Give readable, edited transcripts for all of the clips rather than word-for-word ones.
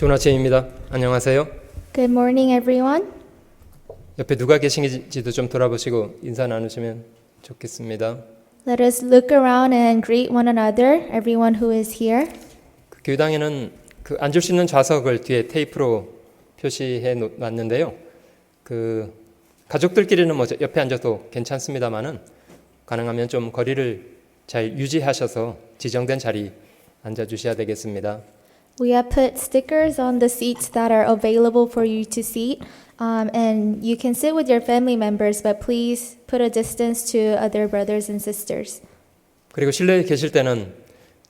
좋은 아침입니다. 안녕하세요. Good morning, everyone. 옆에 누가 계신지도 좀 돌아보시고 인사 나누시면 좋겠습니다. Let us look around and greet one another, everyone who is here. 그 교당에는 그 앉을 수 있는 좌석을 뒤에 테이프로 표시해 놨는데요. 그 가족들끼리는 뭐 옆에 앉아도 괜찮습니다만은 가능하면 좀 거리를 잘 유지하셔서 지정된 자리 앉아 주셔야 되겠습니다. We have put stickers on the seats that are available for you to seat, and you can sit with your family members, but please put a distance to other brothers and sisters. 그리고 실내에 계실 때는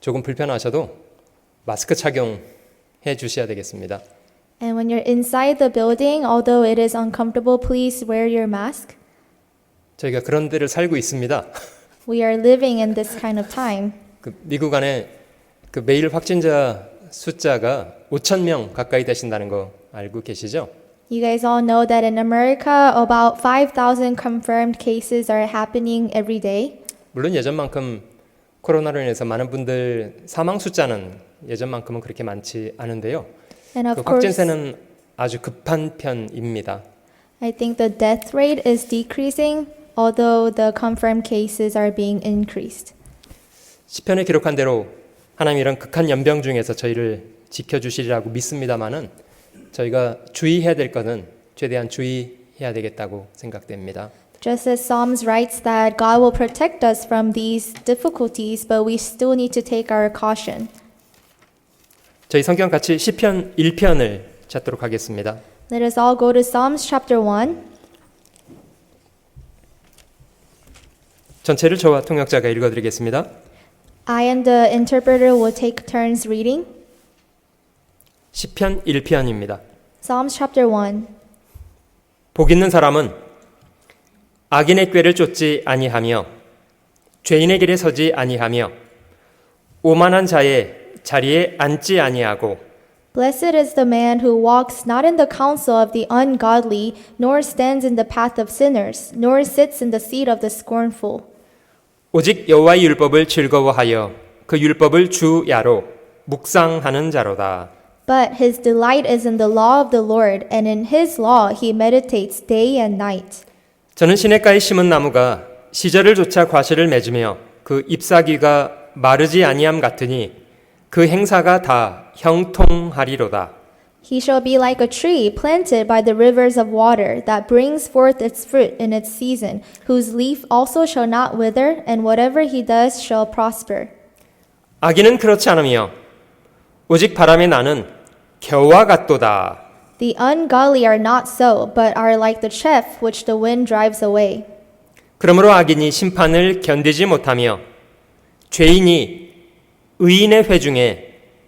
조금 불편하셔도 마스크 착용해 주셔야 되겠습니다. And when you're inside the building, although it is uncomfortable, please wear your mask. 저희가 그런 데를 살고 있습니다. We are living in this kind of time. 그 미국 안에 그 매일 확진자 숫자가 5,000명 가까이 되신다는 거 알고 계시죠? You guys all know that in America, about 5,000 confirmed cases are happening every day. 물론 예전만큼 코로나로 인해서 많은 분들 사망 숫자는 예전만큼은 그렇게 많지 않은데요. And 그 of course, 확진세는 아주 급한 편입니다. I think the death rate is decreasing, although the confirmed cases are being increased. 시편에 기록한 대로 하나님 이런 극한 연병 중에서 저희를 지켜주시리라고 믿습니다만은 저희가 주의해야 될 것은 최대한 주의해야 되겠다고 생각됩니다. Just as Psalms writes that God will protect us from these difficulties, but we still need to take our caution. 저희 성경 같이 시편 1편을 찾도록 하겠습니다. Let us all go to Psalms chapter 1. 전체를 저와 통역자가 읽어드리겠습니다. I and the interpreter will take turns reading. 시편 1편입니다. Psalms chapter 1. 복 있는 사람은 악인의 꾀를 쫓지 아니하며 죄인의 길에 서지 아니하며 오만한 자의 자리에 앉지 아니하고 Blessed is the man who walks not in the counsel of the ungodly, nor stands in the path of sinners, nor sits in the seat of the scornful. 오직 여호와의 율법을 즐거워하여 그 율법을 주야로 묵상하는 자로다. But his delight is in the law of the Lord, and in his law he meditates day and night. 저는 시냇가에 심은 나무가 시절을 조차 과실을 맺으며 그 잎사귀가 마르지 아니함 같으니 그 행사가 다 형통하리로다. He shall be like a tree planted by the rivers of water that brings forth its fruit in its season, whose leaf also shall not wither, and whatever he does shall prosper. 악인은 그렇지 않으며 오직 바람에 나는 겨와 같도다. The ungodly are not so, but are like the chaff which the wind drives away. 그러므로 악인이 심판을 견디지 못하며 죄인이 의인의 회중에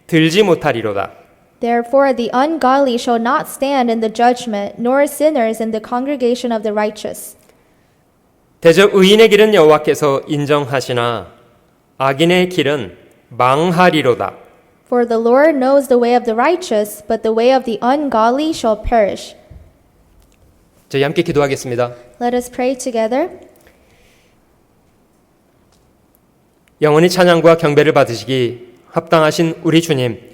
들지 못하리로다. Therefore the ungodly shall not stand in the judgment, nor sinners in the congregation of the righteous. 대저 의인의 길은 여호와께서 인정하시나 악인의 길은 망하리로다. For the Lord knows the way of the righteous, but the way of the ungodly shall perish. 저희 함께 기도하겠습니다. Let us pray together. 영원히 찬양과 경배를 받으시기 합당하신 우리 주님,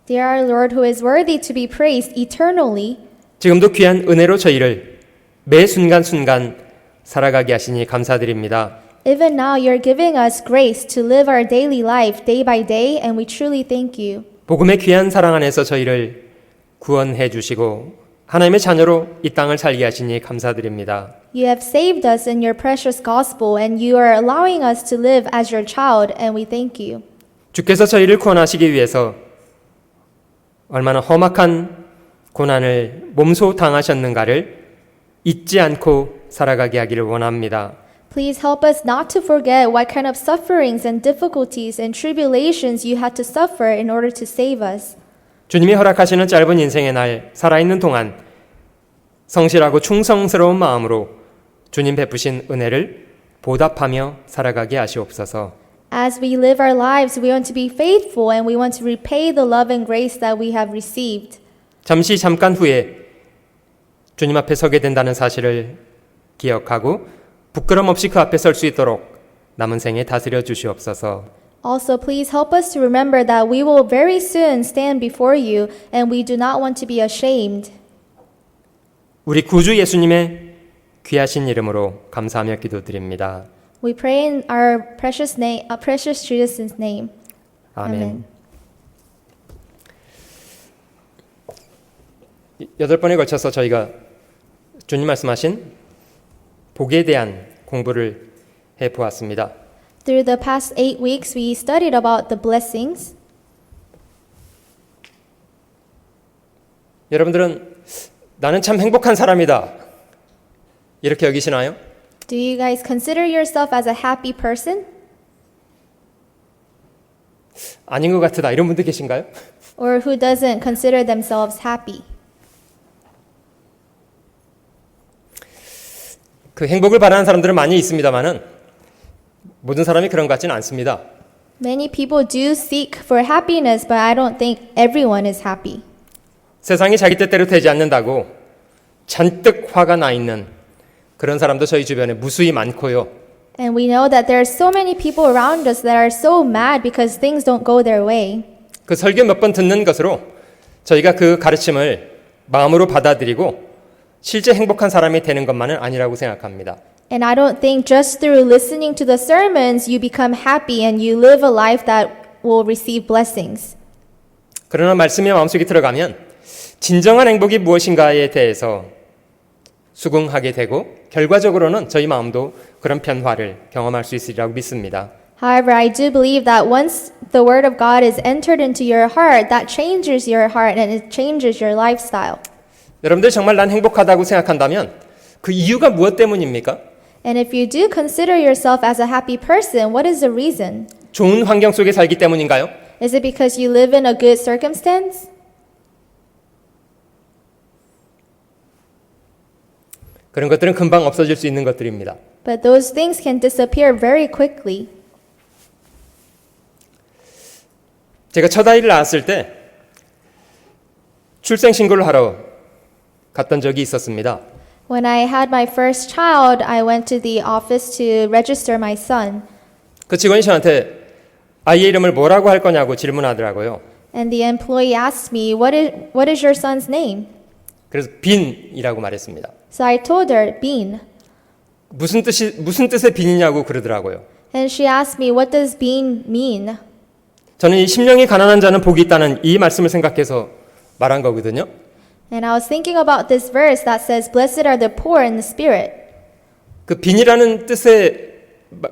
Dear our Lord, who is worthy to be praised eternally, 지금도 귀한 은혜로 저희를 매 순간순간 살아가게 하시니 감사드립니다. even now you're giving us grace to live our daily life day by day, and we truly thank you. 복음의 귀한 사랑 안에서 저희를 구원해 주시고 하나님의 자녀로 이 땅을 살게 하시니 감사드립니다. You have saved us in your precious gospel, and you are allowing us to live as your child, and we thank you. 주께서 저희를 구원하시기 위해서 얼마나 험악한 고난을 몸소 당하셨는가를 잊지 않고 살아가게 하기를 원합니다. Please help us not to forget what kind of sufferings and difficulties and tribulations you had to suffer in order to save us. 주님이 허락하시는 짧은 인생의 날 살아있는 동안 성실하고 충성스러운 마음으로 주님 베푸신 은혜를 보답하며 살아가게 하시옵소서. As we live our lives, we want to be faithful and we want to repay the love and grace that we have received. 잠깐 후에 주님 앞에 서게 된다는 사실을 기억하고 부끄럼 없이 그 앞에 설 수 있도록 남은 생에 다스려 주시옵소서. Also, please help us to remember that we will very soon stand before you and we do not want to be ashamed. 우리 구주 예수님의 귀하신 이름으로 감사하며 기도드립니다. We pray in our precious name, precious Jesus' name. 아멘. 8번에 걸쳐서 저희가 주님 말씀하신 복에 대한 공부를 해보았습니다. Through the past 8 weeks, we studied about the blessings. 여러분들은 나는 참 행복한 사람이다 이렇게 여기시나요? Do you guys consider yourself as a happy person? 아닌 것 같다 이런 분들 계신가요? Or who doesn't consider themselves happy? 그 행복을 바라는 사람들은 많이 있습니다만은 모든 사람이 그런 것 같지는 않습니다. Many people do seek for happiness, but I don't think everyone is happy. 세상이 자기 뜻대로 되지 않는다고 잔뜩 화가 나 있는 그런 사람도 저희 주변에 무수히 많고요. And we know that there are so many people around us that are so mad because things don't go their way. 그 설교 몇 번 듣는 것으로 저희가 그 가르침을 마음으로 받아들이고 실제 행복한 사람이 되는 것만은 아니라고 생각합니다. And I don't think just through listening to the sermons you become happy and you live a life that will receive blessings. 그러나 말씀이 마음속에 들어가면 진정한 행복이 무엇인가에 대해서 수긍하게 되고 결과적으로는 저희 마음도 그런 변화를 경험할 수 있으리라고 믿습니다. However, I do believe that once the word of God is entered into your heart, that changes your heart and it changes your lifestyle. 여러분들 정말 난 행복하다고 생각한다면 그 이유가 무엇 때문입니까? And if you do consider yourself as a happy person, what is the reason? 좋은 환경 속에 살기 때문인가요? Is it because you live in a good circumstance? 그런 것들은 금방 없어질 수 있는 것들입니다. But those things can disappear very quickly. 제가 첫 아이를 낳았을 때 출생 신고를 하러 갔던 적이 있었습니다. When I had my first child, I went to the office to register my son. 그 직원이 저한테 아이의 이름을 뭐라고 할 거냐고 질문하더라고요. And the employee asked me, what is your son's name? 그래서 빈이라고 말했습니다. So I told her, Bean. 무슨 뜻의 빈이냐고 그러더라고요. And she asked me, what does Bean mean? 저는 이 심령이 가난한 자는 복이 있다는 이 말씀을 생각해서 말한 거거든요. And I was thinking about this verse that says, blessed are the poor in the spirit. 그 빈이라는 뜻의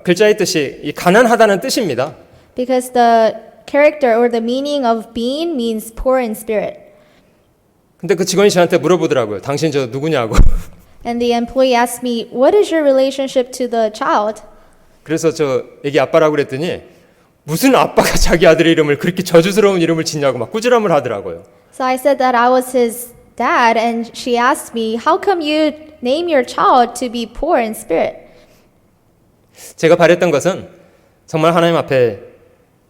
글자의 뜻이 이 가난하다는 뜻입니다. Because the character or the meaning of being means poor in spirit. 근데 그 직원이 저한테 물어보더라고요. 당신 저 누구냐고. And the employee asked me, what is your relationship to the child? 그래서 저 애기 아빠라고 그랬더니 무슨 아빠가 자기 아들의 이름을 그렇게 저주스러운 이름을 짓냐고 막 꾸지람을 하더라고요. So I said that I was his dad, and she asked me, how come you name your child to be poor in spirit? 제가 바랬던 것은 정말 하나님 앞에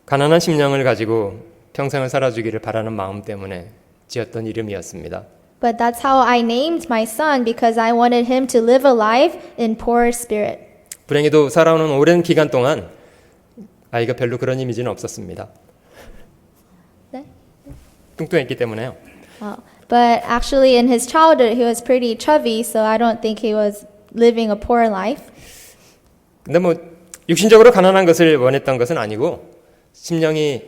가난한 심령을 가지고 평생을 살아주기를 바라는 마음 때문에 지었던 이름이었습니다. But that's how I named my son, because I wanted him to live a life in poor spirit. 불행히도 살아오는 오랜 기간 동안 아이가 별로 그런 이미지는 없었습니다. 네? 뚱뚱했기 때문에요. But actually in his childhood he was pretty chubby, so I don't think he was living a poor life. 근데 뭐 육신적으로 가난한 것을 원했던 것은 아니고 심령이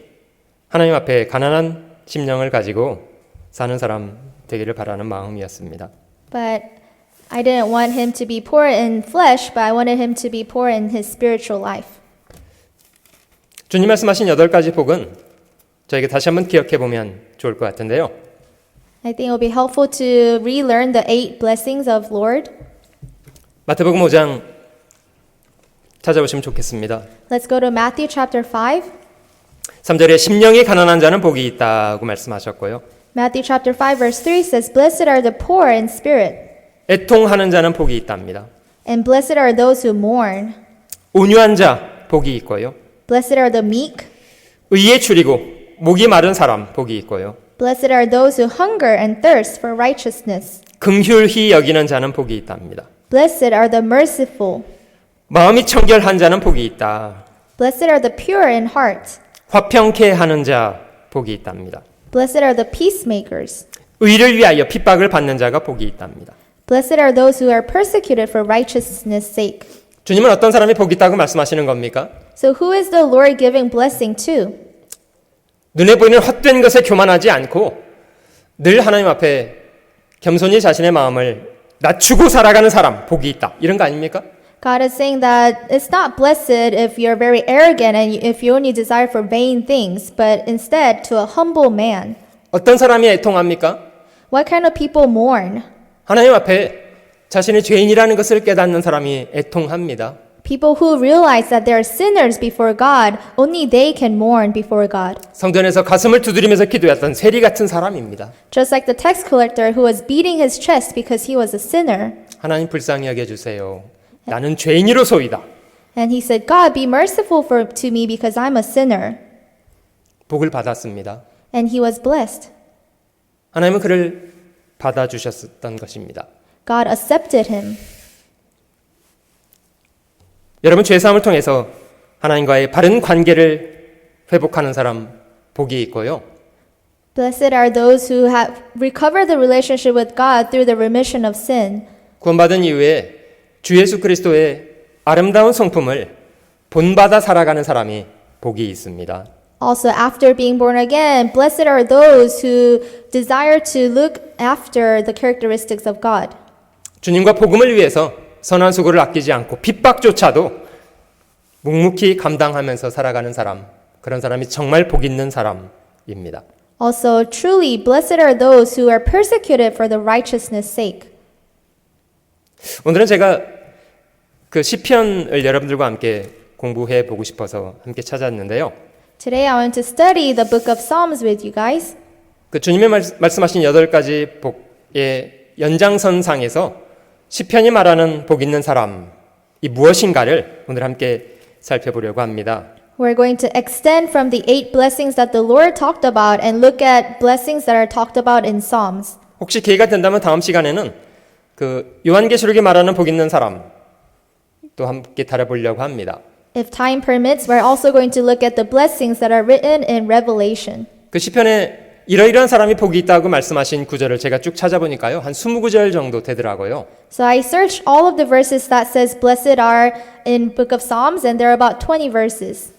하나님 앞에 가난한 심령을 가지고 사는 사람 되기를 바라는 마음이었습니다. But I didn't want him to be poor in flesh, but I wanted him to be poor in his spiritual life. 주님 말씀하신 8가지 복은 저에게 다시 한번 기억해 보면 좋을 것 같은데요. I think it will be helpful to relearn the 8 blessings of Lord. 마태복음 5장 찾아보시면 좋겠습니다. Let's go to Matthew chapter 5. 3절에 심령이 가난한 자는 복이 있다고 말씀하셨고요. Matthew chapter 5 verse 3 says, blessed are the poor in spirit, 애통하는 자는 복이 있답니다. and blessed are those who mourn. 온유한 자 복이 있고요. Blessed are the meek. 의에 줄이고 목이 마른 사람 복이 있고요. Blessed are those who hunger and thirst for righteousness. 긍휼히 여기는 자는 복이 있답니다. Blessed are the merciful. 마음이 청결한 자는 복이 있다. Blessed are the pure in heart. 화평케 하는 자 복이 있답니다. Blessed are the peacemakers. 의를 위하여 핍박을 받는 자가 복이 있답니다. Blessed are those who are persecuted for righteousness' sake. 주님은 어떤 사람이 복이 있다고 말씀하시는 겁니까? So who is the Lord giving blessing to? 눈에 보이는 헛된 것에 교만하지 않고 늘 하나님 앞에 겸손히 자신의 마음을 낮추고 살아가는 사람 복이 있다. 이런 거 아닙니까? God is saying that it's not blessed if you're very arrogant and if you only desire for vain things, but instead to a humble man. 어떤 사람이 애통합니까? What kind of people mourn? 하나님 앞에 자신이 죄인이라는 것을 깨닫는 사람이 애통합니다. People who realize that they are sinners before God, only they can mourn before God. 성전에서 가슴을 두드리면서 기도했던 세리 같은 사람입니다. Just like the tax collector who was beating his chest because he was a sinner. 하나님 불쌍히 여겨주세요. 나는 죄인이로소이다. And he said, God, be merciful to me because I'm a sinner. 복을 받았습니다. And he was blessed. 하나님은 그를 받아주셨던 것입니다. God accepted him. 여러분 죄사함을 통해서 하나님과의 바른 관계를 회복하는 사람 복이 있고요. Blessed are those who have recovered the relationship with God through the remission of sin. 구원받은 이후에 주 예수 그리스도의 아름다운 성품을 본받아 살아가는 사람이 복이 있습니다. Also, after being born again, blessed are those who desire to look after the characteristics of God. 주님과 복음을 위해서 선한 수고를 아끼지 않고 핍박조차도 묵묵히 감당하면서 살아가는 사람, 그런 사람이 정말 복 있는 사람입니다. Also, truly, blessed are those who are persecuted for the righteousness' sake. 오늘은 제가 그 시편을 여러분들과 함께 공부해 보고 싶어서 함께 찾았는데요. Today, I want to study the book of Psalms with you guys. 그 주님의 말씀하신 8가지 복의 연장선상에서 시편이 말하는 복 있는 사람이 무엇인가를 오늘 함께 살펴보려고 합니다. We're going to extend from the 8 blessings that the Lord talked about and look at blessings that are talked about in Psalms. 혹시 기회가 된다면 다음 시간에는 그 요한계시록에 말하는 복 있는 사람 또 함께 다뤄보려고 합니다. If time permits, we're also going to look at the blessings that are written in Revelation. 그 시편에 이러이러한 사람이 복이 있다고 말씀하신 구절을 제가 쭉 찾아보니까요. 한 20구절 정도 되더라고요. So I searched all of the verses that says blessed are in book of Psalms and there are about 20 verses.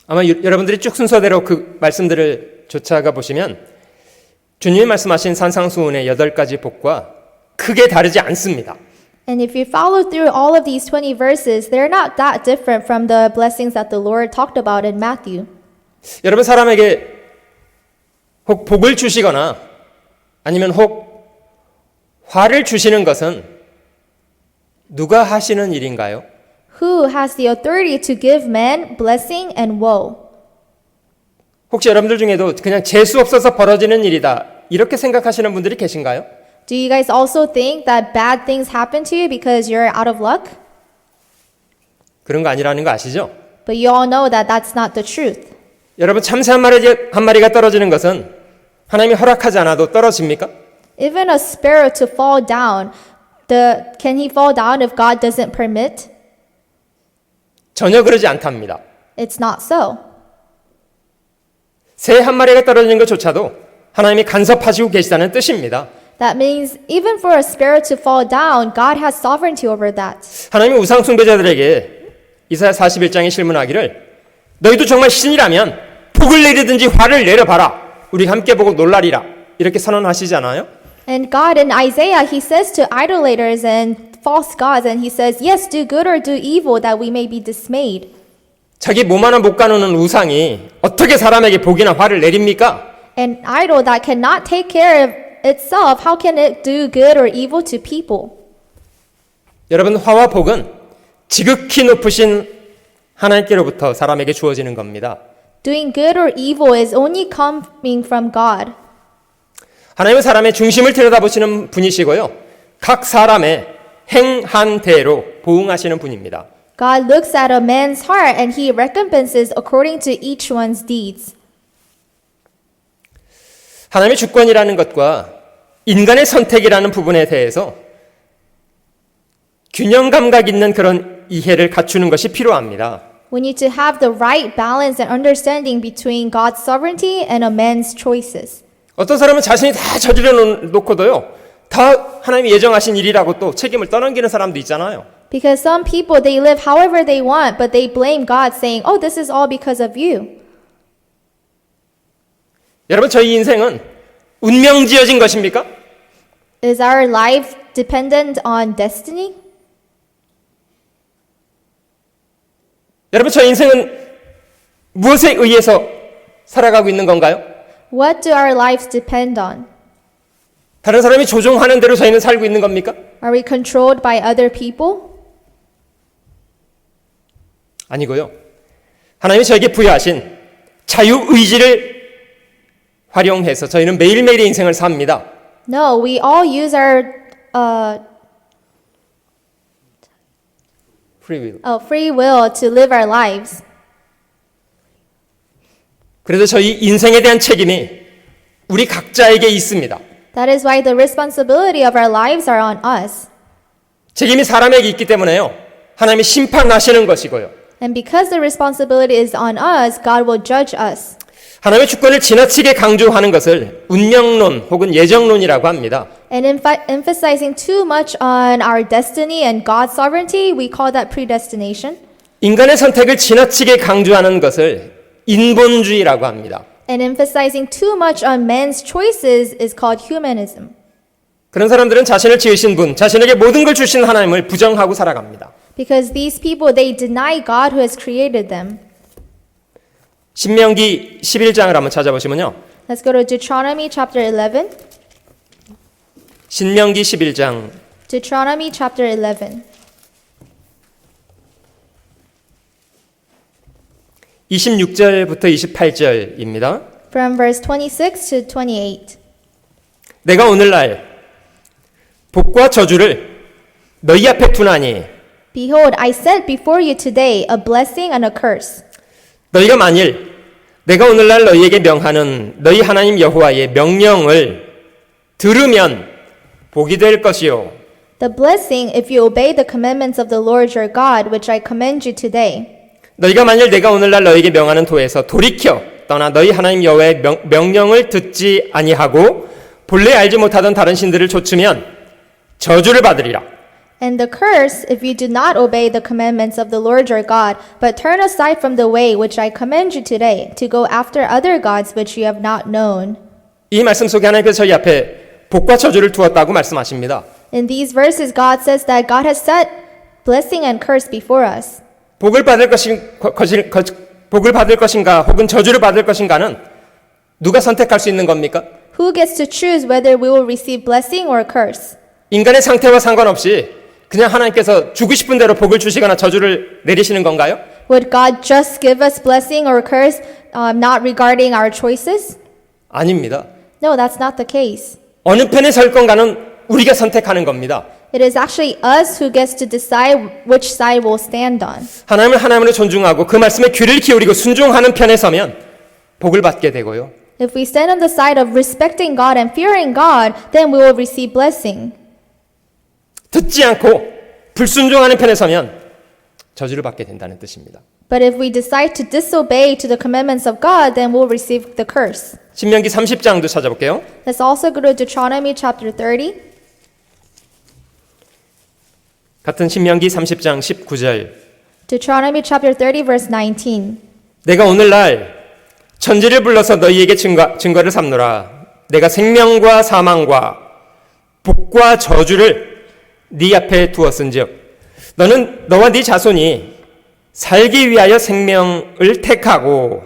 아마 여러분들이 쭉 순서대로 그 말씀들을 쫓아가 보시면 주님이 말씀하신 산상수훈의 8가지 복과 크게 다르지 않습니다. And if you follow through all of these 20 verses, they're not that different from the blessings that the Lord talked about in Matthew. 여러분 사람에게 혹 복을 주시거나 아니면 혹 화를 주시는 것은 누가 하시는 일인가요? Who has the authority to give men blessing and woe? 혹시 여러분들 중에도 그냥 재수 없어서 벌어지는 일이다 이렇게 생각하시는 분들이 계신가요? Do you guys also think that bad things happen to you because you're out of luck? 그런 거 아니라는 거 아시죠? But you all know that that's not the truth. 여러분 참새 한 마리가 떨어지는 것은 하나님이 허락하지 않아도 떨어집니까? Even a sparrow to fall down, can he fall down if God doesn't permit? 전혀 그러지 않답니다. It's not so. 새 한 마리가 떨어지는 것조차도 하나님이 간섭하시고 계시다는 뜻입니다. That means even for a sparrow to fall down, God has sovereignty over that. 하나님이 우상 숭배자들에게 이사야 41장에 실문하기를 너희도 정말 신이라면 복을 내리든지 화를 내려봐라. 우리 함께 보고 놀라리라. 이렇게 선언하시잖아요. And God in Isaiah, he says to idolaters and false gods, and he says, yes, do good or do evil that we may be dismayed. 자기 몸 하나 못 가누는 우상이 어떻게 사람에게 복이나 화를 내립니까? An idol that cannot take care of itself, how can it do good or evil to people? 여러분 화와 복은 지극히 높으신 하나님께로부터 사람에게 주어지는 겁니다. Doing good or evil is only coming from God. 하나님은 사람의 중심을 들여다보시는 분이시고요. 각 사람의 행한대로 보응하시는 분입니다. God looks at a man's heart and he recompenses according to each one's deeds. 하나님의 주권이라는 것과 인간의 선택이라는 부분에 대해서 균형 감각 있는 그런 이해를 갖추는 것이 필요합니다. We need to have the right balance and understanding between God's sovereignty and a man's choices. 어떤 사람은 자신이 다 저질러 놓고도요, 다 하나님이 예정하신 일이라고 또 책임을 떠넘기는 사람도 있잖아요. Because some people, they live however they want, but they blame God saying, oh, this is all because of you. 여러분, 저희 인생은 운명 지어진 것입니까? Is our life dependent on destiny? 여러분, 저희 인생은 무엇에 의해서 살아가고 있는 건가요? What do our lives depend on? 다른 사람이 조종하는 대로 저희는 살고 있는 겁니까? Are we controlled by other people? 아니고요. 하나님이 저에게 부여하신 자유의지를 활용해서 저희는 매일매일의 인생을 삽니다. No, we all use our free will to live our lives. 그래서 저희 인생에 대한 책임이 우리 각자에게 있습니다. That is why the responsibility of our lives are on us. 책임이 사람에게 있기 때문에요. 하나님이 심판하시는 것이고요. And because the responsibility is on us, God will judge us. 하나님의 주권을 지나치게 강조하는 것을 운명론 혹은 예정론이라고 합니다. And emphasizing too much on our destiny and God's sovereignty, we call that predestination. 인간의 선택을 지나치게 강조하는 것을 인본주의라고 합니다. And emphasizing too much on men's choices is called humanism. 그런 사람들은 자신을 지으신 분, 자신에게 모든 걸 주신 하나님을 부정하고 살아갑니다. Because these people, they deny God who has created them. 신명기 11장을 한번 찾아보시면요. Let's go to Deuteronomy chapter 11. 신명기 11장 Deuteronomy chapter 11. 26절부터 28절입니다. From verse 26 to 28. 내가 오늘날 복과 저주를 너희 앞에 두나니 Behold, I set before you today a blessing and a curse. 너희가 만일 내가 오늘날 너희에게 명하는 너희 하나님 여호와의 명령을 들으면 복이 될 것이요. The blessing if you obey the commandments of the Lord your God, which I command you today. 너희가 만일 내가 오늘날 너희에게 명하는 도에서 돌이켜 떠나 너희 하나님 여호와의 명령을 듣지 아니하고 본래 알지 못하던 다른 신들을 좇으면 저주를 받으리라. And the curse if you do not obey the commandments of the Lord your God, but turn aside from the way which I command you today, to go after other gods which you have not known. 이 말씀 속에 하나님께서 저희 앞에 복과 저주를 두었다고 말씀하십니다. In these verses, God says that God has set blessing and curse before us. 복을 받을 것인가 혹은 저주를 받을 것인가는 누가 선택할 수 있는 겁니까? Who gets to choose whether we will receive blessing or curse? 인간의 상태와 상관없이 그냥 하나님께서 주고 싶은 대로 복을 주시거나 저주를 내리시는 건가요? Would God just give us blessing or curse, not regarding our choices? 아닙니다. No, that's not the case. 어느 편에 설 건가는 우리가 선택하는 겁니다. It is actually us who gets to decide which side we'll stand on. 하나님을 하나님으로 존중하고 그 말씀에 귀를 기울이고 순종하는 편에 서면 복을 받게 되고요. If we stand on the side of respecting God and fearing God, then we will receive blessing. 듣지 않고 불순종하는 편에 서면 저주를 받게 된다는 뜻입니다. But if we decide to disobey to the commandments of God, then we'll receive the curse. 신명기 30장도 찾아볼게요. Let's also go to Deuteronomy chapter 30. 같은 신명기 30장 19절. Deuteronomy chapter 30 verse 19. 내가 오늘날 천지를 불러서 너희에게 증거를 삼노라. 내가 생명과 사망과 복과 저주를 네 앞에 두었은즉 너는 너와 네 자손이 살기 위하여 생명을 택하고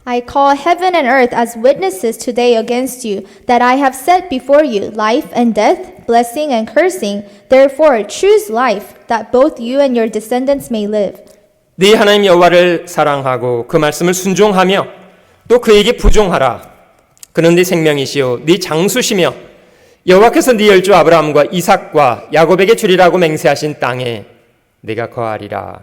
I call heaven and earth as witnesses today against you, that I have set before you life and death, blessing and cursing. Therefore choose life, that both you and your descendants may live. 네 하나님 여호와를 사랑하고 그 말씀을 순종하며 또 그에게 부종하라. 그는 네 생명이시요 네 장수시며 여호와께서 네 열조 아브라함과 이삭과 야곱에게 주리라고 맹세하신 땅에 네가 거하리라.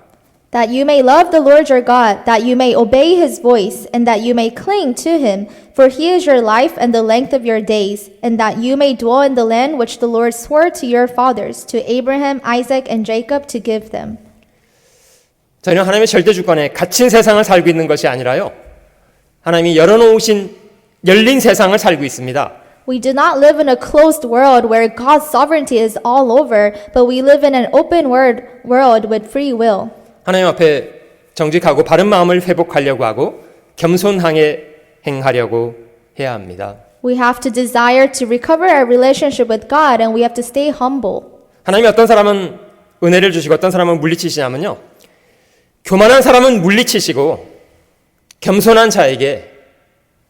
That you may love the Lord your God, that you may obey his voice, and that you may cling to him, for he is your life and the length of your days, and that you may dwell in the land which the Lord swore to your fathers, to Abraham, Isaac, and Jacob to give them. 저희는 하나님의 절대 주권에 갇힌 세상을 살고 있는 것이 아니라요, 하나님이 열어놓으신 열린 세상을 살고 있습니다. We do not live in a closed world where God's sovereignty is all over, but we live in an open world with free will. 하나님 앞에 정직하고 바른 마음을 회복하려고 하고 겸손하게 행하려고 해야 합니다. We have to desire to recover our relationship with God, and we have to stay humble. 하나님이 어떤 사람은 은혜를 주시고 어떤 사람은 물리치시냐면요, 교만한 사람은 물리치시고 겸손한 자에게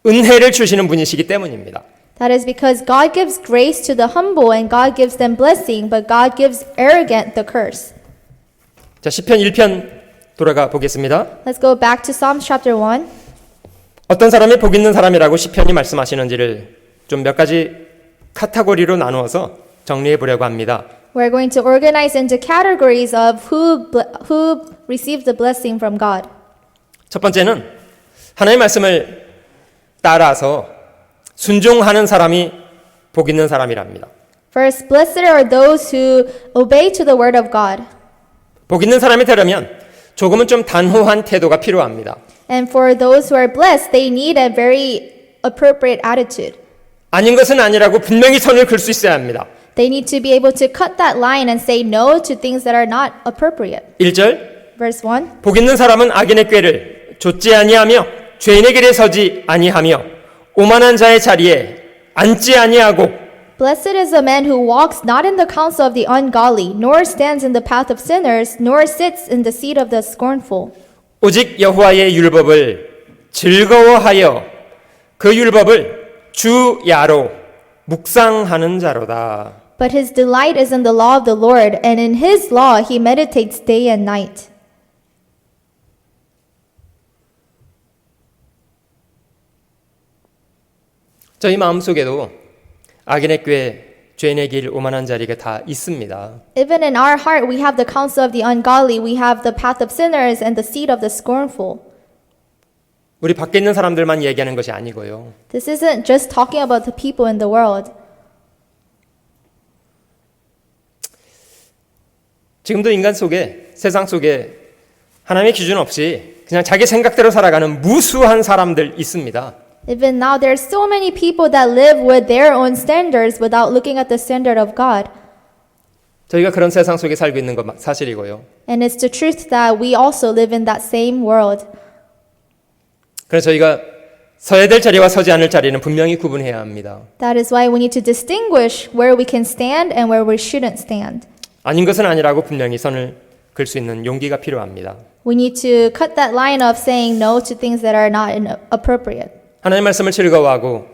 은혜를 주시는 분이시기 때문입니다. That is because God gives grace to the humble and God gives them blessing, but God gives arrogant the curse. 자, 시편 1편 돌아가 보겠습니다. Let's go back to Psalms chapter 1. 어떤 사람이 복 있는 사람이라고 시편이 말씀하시는지를 좀 몇 가지 카테고리로 나누어서 정리해 보려고 합니다. We're going to organize into categories of who receives the blessing from God. 첫 번째는 하나님의 말씀을 따라서 순종하는 사람이 복 있는 사람이랍니다. First, blessed are those who obey to the word of God. 복 있는 사람이 되려면 조금은 좀 단호한 태도가 필요합니다. And for those who are blessed, they need a very appropriate attitude. 아닌 것은 아니라고 분명히 선을 그을 수 있어야 합니다. They need to be able to cut that line and say no to things that are not appropriate. 1절 Verse 1. 복 있는 사람은 악인의 꾀를 좇지 아니하며 죄인의 길에 서지 아니하며 오만한 자의 자리에 앉지 아니하고 Blessed is the man who walks not in the counsel of the ungodly, nor stands in the path of sinners, nor sits in the seat of the scornful. 오직 여호와의 율법을 즐거워하여 그 율법을 주야로 묵상하는 자로다. But his delight is in the law of the Lord, and in his law he meditates day and night. 저희 마음속에도 악인의 꾀, 죄인의 길, 오만한 자리가 다 있습니다. Even in our heart we have the counsel of the ungodly, we have the path of sinners and the seat of the scornful. 우리 밖에 있는 사람들만 얘기하는 것이 아니고요. This isn't just talking about the people in the world. 지금도 인간 속에, 세상 속에 하나님의 기준 없이 그냥 자기 생각대로 살아가는 무수한 사람들 있습니다. Even now there are so many people that live with their own standards without looking at the standard of God. 저희가 그런 세상 속에 살고 있는 건 사실이고요. And it's the truth that we also live in that same world. 그래서 저희가 서야 될 자리와 서지 않을 자리는 분명히 구분해야 합니다. That is why we need to distinguish where we can stand and where we shouldn't stand. 아닌 것은 아니라고 분명히 선을 그을 수 있는 용기가 필요합니다. We need to cut that line of saying no to things that are not appropriate. 하나님의 말씀을 즐거워하고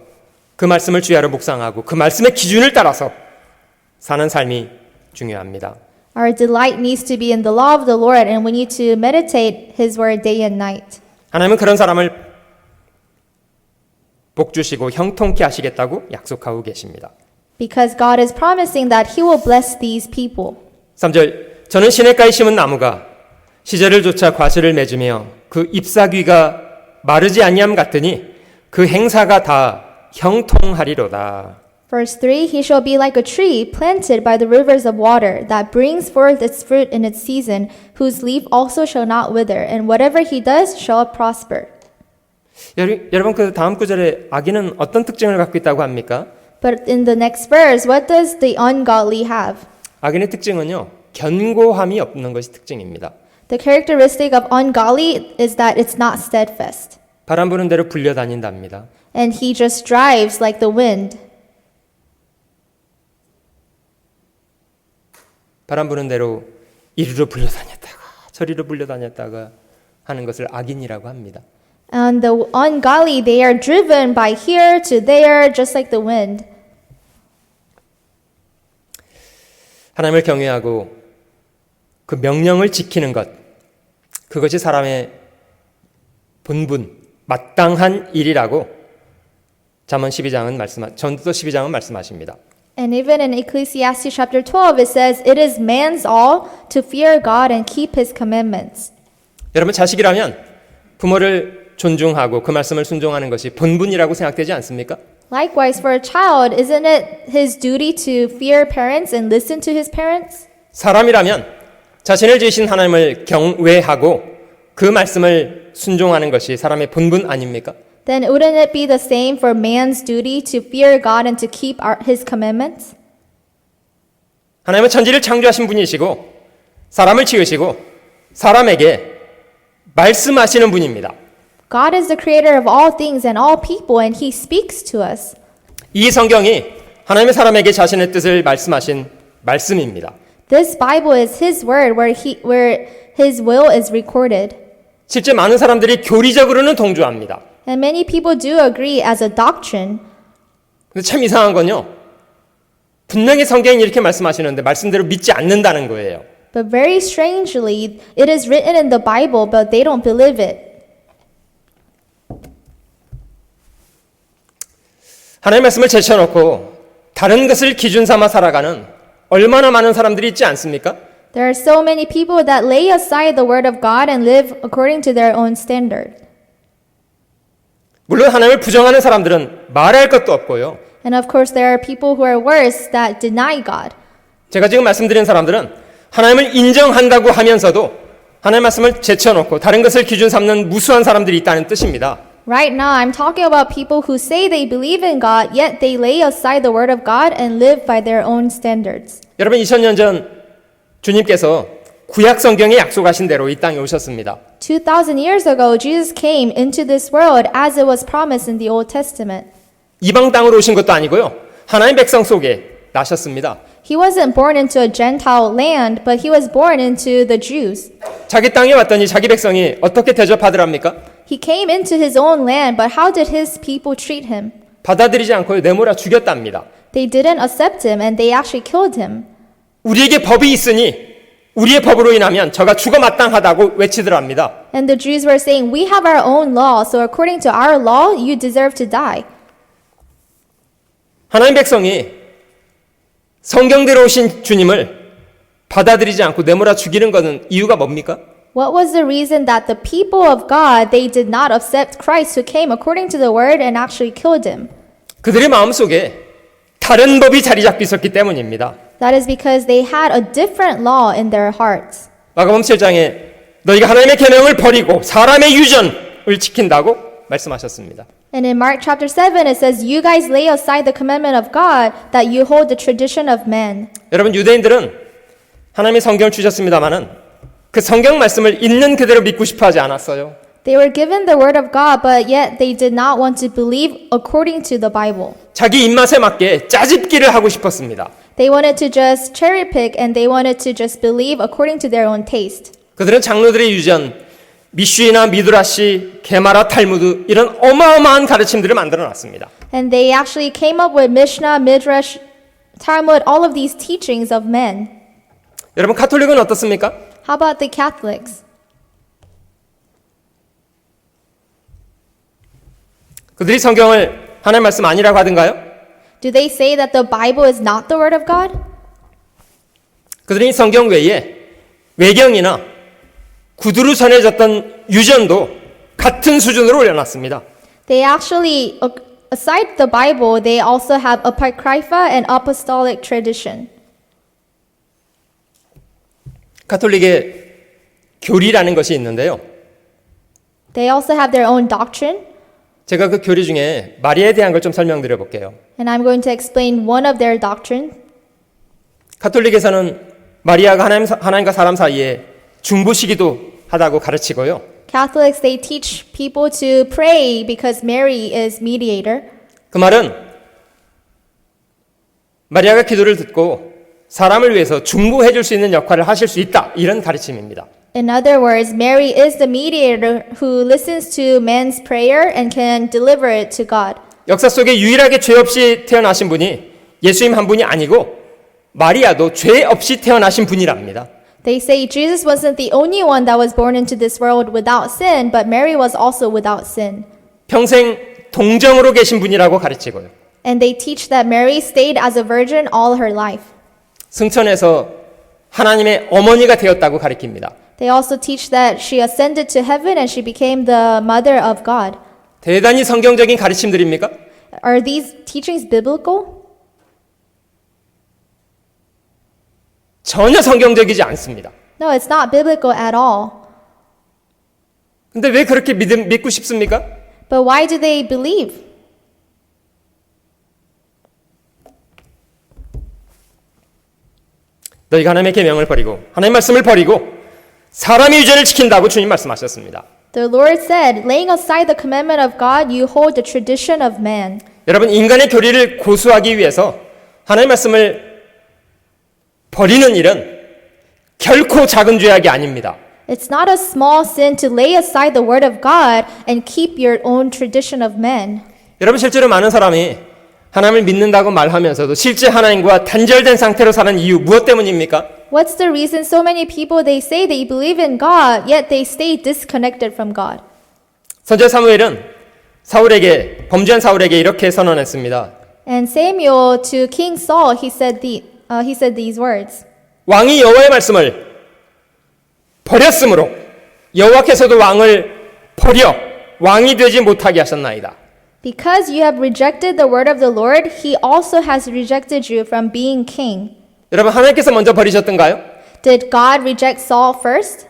그 말씀을 주야로 묵상하고 그 말씀의 기준을 따라서 사는 삶이 중요합니다. Our delight needs to be in the law of the Lord, and we need to meditate His word day and night. 하나님은 그런 사람을 복 주시고 형통케 하시겠다고 약속하고 계십니다. Because God is promising that He will bless these people. 3절 저는 시냇가에 심은 나무가 시절을 쫓아 과실을 맺으며 그 잎사귀가 마르지 아니함 같으니 그 행사가 다 형통하리로다. Verse 3, He shall be like a tree planted by the rivers of water that brings forth its fruit in its season, whose leaf also shall not wither, and whatever he does shall prosper. 여러분 그 다음 구절에 악인은 어떤 특징을 갖고 있다고 합니까? But in the next verse, what does the ungodly have? 악인의 특징은요, 견고함이 없는 것이 특징입니다. The characteristic of ungodly is that it's not steadfast. 바람 부는 대로 불려다닌답니다. And he just drives like the wind. 바람 부는 대로 이리로 불려다녔다가 저리로 불려다녔다가 하는 것을 악인이라고 합니다. And the ungodly, they are driven by here to there, just like the wind. 하나님을 경외하고 그 명령을 지키는 것, 그것이 사람의 본분, 마땅한 일이라고 전도서 12장은 말씀하십니다. And even in Ecclesiastes chapter 12, it says, it is man's all to fear God and keep His commandments. 여러분 자식이라면 부모를 존중하고 그 말씀을 순종하는 것이 본분이라고 생각되지 않습니까? Likewise, for a child, isn't it his duty to fear parents and listen to his parents? 사람이라면 자신을 지으신 하나님을 경외하고 그 말씀을 순종하는 것이 사람의 본분 아닙니까? then wouldn't it be the same for man's duty to fear God and to keep his commandments? 하나님은 천지를 창조하신 분이시고 사람을 지으시고 사람에게 말씀하시는 분입니다. God is the creator of all things and all people, and he speaks to us. 이 성경이 하나님의 사람에게 자신의 뜻을 말씀하신 말씀입니다. This Bible is his word where his will is recorded. 실제 많은 사람들이 교리적으로는 동조합니다. And many people do agree as a doctrine. 근데 참 이상한 건요. 분명히 성경이 이렇게 말씀하시는데 말씀대로 믿지 않는다는 거예요. But very strangely, it is written in the Bible, but they don't believe it. 하나님의 말씀을 제쳐놓고 다른 것을 기준 삼아 살아가는 얼마나 많은 사람들이 있지 않습니까? There are so many people that lay aside the word of God and live according to their own standard. 물론 하나님을 부정하는 사람들은 말할 것도 없고요. And of course, there are people who are worse that deny God. 제가 지금 말씀드린 사람들은 하나님을 인정한다고 하면서도 하나님의 말씀을 제쳐놓고 다른 것을 기준 삼는 무수한 사람들이 있다는 뜻입니다. Right now, I'm talking about people who say they believe in God, yet they lay aside the word of God and live by their own standards. 여러분 2000년 전 주님께서 구약 성경에 약속하신 대로 이 땅에 오셨습니다. 2,000 years ago, Jesus came into this world as it was promised in the Old Testament. 이방 땅으로 오신 것도 아니고요. 하나님의 백성 속에 나셨습니다. He wasn't born into a Gentile land, but he was born into the Jews. 자기 땅에 왔더니 자기 백성이 어떻게 대접하더랍니까? He came into his own land, but how did his people treat him? 받아들이지 않고 내몰아 죽였답니다. They didn't accept him and they actually killed him. 우리에게 법이 있으니 우리의 법으로 인하면 저가 죽어 마땅하다고 외치더랍니다. And the Jews were saying, we have our own law, so according to our law, you deserve to die. 하나님 백성이 성경대로 오신 주님을 받아들이지 않고 내몰아 죽이는 것은 이유가 뭡니까? What was the reason that the people of God, they did not accept Christ who came according to the word and actually killed him? 그들의 마음속에 다른 법이 자리 잡고 있었기 때문입니다. That is because they had a different law in their hearts. 마가복음 7장에 너희가 하나님의 계명을 버리고 사람의 유전을 지킨다고 말씀하셨습니다. And in Mark chapter 7, it says, you guys lay aside the commandment of God that you hold the tradition of men. 여러분 유대인들은 하나님의 성경을 주셨습니다마는 그 성경 말씀을 있는 그대로 믿고 싶어 하지 않았어요. They were given the word of God, but yet they did not want to believe according to the Bible. 자기 입맛에 맞게 짜집기를 하고 싶었습니다. They wanted to just cherry pick and they wanted to just believe according to their own taste. 그들은 장로들의 유전, 미슈이나 미드라시, 게마라, 탈무드 이런 어마어마한 가르침들을 만들어 놨습니다. And they actually came up with Mishnah, Midrash, Talmud, all of these teachings of men. 여러분 가톨릭은 어떻습니까? How about the Catholics? 그들이 성경을 하나님 말씀 아니라고 하던가요? Do they say that the Bible is not the word of God? 그들이 성경 외에 외경이나 구두로 전해졌던 유전도 같은 수준으로 올려놨습니다. They actually, aside the Bible, they also have Apocrypha and Apostolic tradition. 가톨릭의 교리라는 것이 있는데요. They also have their own doctrine. 제가 그 교리 중에 마리아에 대한 걸 좀 설명드려 볼게요. And I'm going to explain one of their doctrine. 가톨릭에서는 마리아가 하나님과 사람 사이에 중보시기도 하다고 가르치고요. Catholics, they teach people to pray because Mary is mediator. 그 말은 마리아가 기도를 듣고 사람을 위해서 중보해 줄 수 있는 역할을 하실 수 있다. 이런 가르침입니다. In other words, Mary is the mediator who listens to man's prayer and can deliver it to God. 역사 속에 유일하게 죄 없이 태어나신 분이 예수님 한 분이 아니고 마리아도 죄 없이 태어나신 분이랍니다. They say Jesus wasn't the only one that was born into this world without sin, but Mary was also without sin. 평생 동정으로 계신 분이라고 가르치고요. And they teach that Mary stayed as a virgin all her life. 승천해서 하나님의 어머니가 되었다고 가르칩니다. They also teach that she ascended to heaven and she became the mother of God. 대단히 성경적인 가르침들입니까? Are these teachings biblical? 전혀 성경적이지 않습니다. No, it's not biblical at all. 근데 왜 그렇게 믿고 싶습니까? But why do they believe? 너희가 하나님의 계명을 버리고 하나님의 말씀을 버리고 사람의 유전을 지킨다고 주님 말씀하셨습니다. The Lord said, laying aside the commandment of God, you hold the tradition of man. 여러분, 인간의 교리를 고수하기 위해서 하나님의 말씀을 버리는 일은 결코 작은 죄악이 아닙니다. It's not a small sin to lay aside the word of God and keep your own tradition of men. 여러분, 실제로 많은 사람이 하나님을 믿는다고 말하면서도 실제 하나님과 단절된 상태로 사는 이유 무엇 때문입니까? What's the reason so many people they say they believe in God, yet they stay disconnected from God? 선지자 사무엘은 범죄한 사울에게 이렇게 선언했습니다. And Samuel to King Saul, he said these words. 왕이 여호와의 말씀을 버렸으므로 여호와께서도 왕을 버려 왕이 되지 못하게 하셨나이다. Because you have rejected the word of the Lord, he also has rejected you from being king. 여러분, 하나님께서 먼저 버리셨던가요? Did God reject Saul first?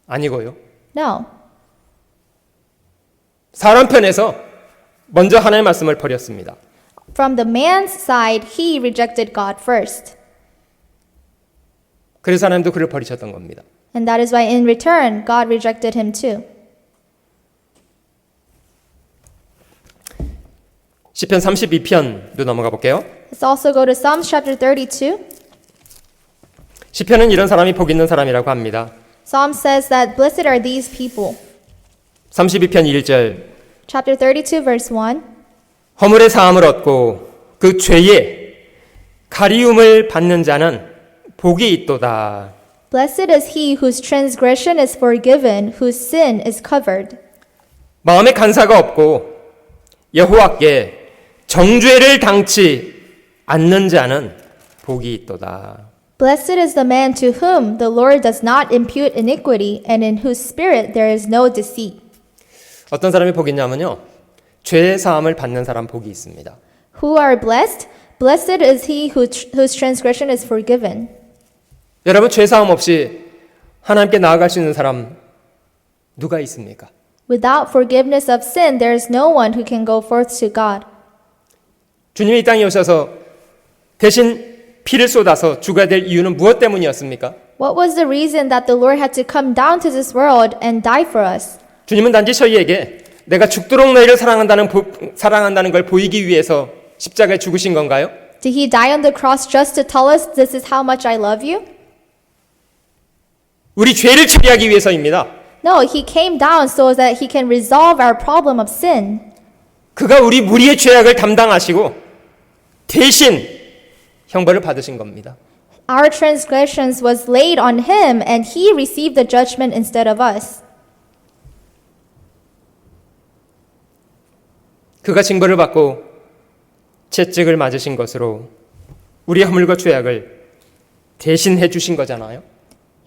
아니고요. No. 사람 편에서 먼저 하나님의 말씀을 버렸습니다. From the man's side, he rejected God first. 그래서 하나님도 그를 버리셨던 겁니다. And that is why in return, God rejected him too. 시편 32편도 넘어가 볼게요. Let's also go to Psalms chapter 32. 시편은 이런 사람이 복 있는 사람이라고 합니다. Psalm says that blessed are these people. 32편 1절 Chapter 32 verse 1. 허물의 사함을 얻고 그 죄의 가리움을 받는 자는 복이 있도다. Blessed is he whose transgression is forgiven, whose sin is covered. 마음에 간사가 없고 여호와께 정죄를 당치 않는 자는 복이 있도다. Blessed is the man to whom the Lord does not impute iniquity, and in whose spirit there is no deceit. 어떤 사람이 복이 있냐면요, 죄의 사함을 받는 사람 복이 있습니다. Who are blessed? Blessed is he whose transgression is forgiven. 여러분, 죄 사함 없이 하나님께 나아갈 수 있는 사람 누가 있습니까? Without forgiveness of sin, there is no one who can go forth to God. 주님이 이 땅에 오셔서 대신 피를 쏟아서 죽어야 될 이유는 무엇 때문이었습니까? What was the reason that the Lord had to come down to this world and die for us? 주님은 단지 저희에게 내가 죽도록 너희를 사랑한다는 걸 보이기 위해서 십자가에 죽으신 건가요? Did he die on the cross just to tell us this is how much I love you? 우리 죄를 처리하기 위해서입니다. No, he came down so that he can resolve our problem of sin. 그가 우리 무리의 죄악을 담당하시고 대신 형벌을 받으신 겁니다. Our transgressions was laid on him and he received the judgment instead of us. 그가 징벌을 받고 채찍을 맞으신 것으로 우리 허물과 죄악을 대신해 주신 거잖아요.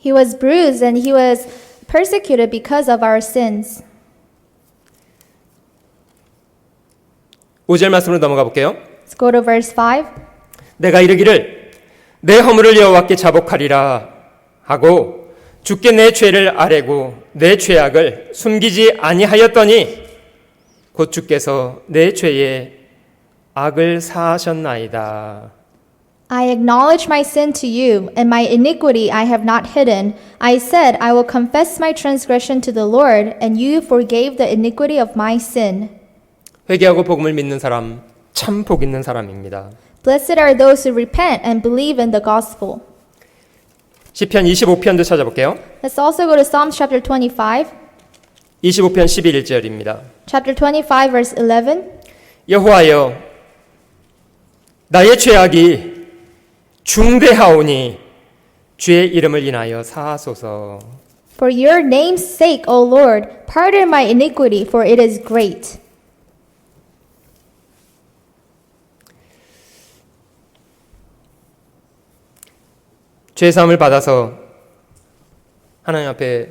He was bruised and he was persecuted because of our sins. 5절 말씀으로 넘어가 볼게요. Let's go to verse 5. 내가 이르기를 내 허물을 여호와께 자복하리라 하고 주께 내 죄를 아뢰고 내 죄악을 숨기지 아니하였더니 곧 주께서 내 죄의 악을 사하셨나이다. I acknowledge my sin to you, and my iniquity I have not hidden. I said, I will confess my transgression to the Lord, and you forgave the iniquity of my sin. 회개하고 복음을 믿는 사람 참 복 있는 사람입니다. Blessed are those who repent and believe in the gospel. 시편 25편도 찾아볼게요. Let's also go to Psalms chapter 25. 25편 11절입니다. Chapter 25 verse 11. 여호와여 나의 죄악이 중대하오니 주의 이름을 인하여 사하소서. For your name's sake, O Lord, pardon my iniquity, for it is great. 죄 사함을 받아서 하나님 앞에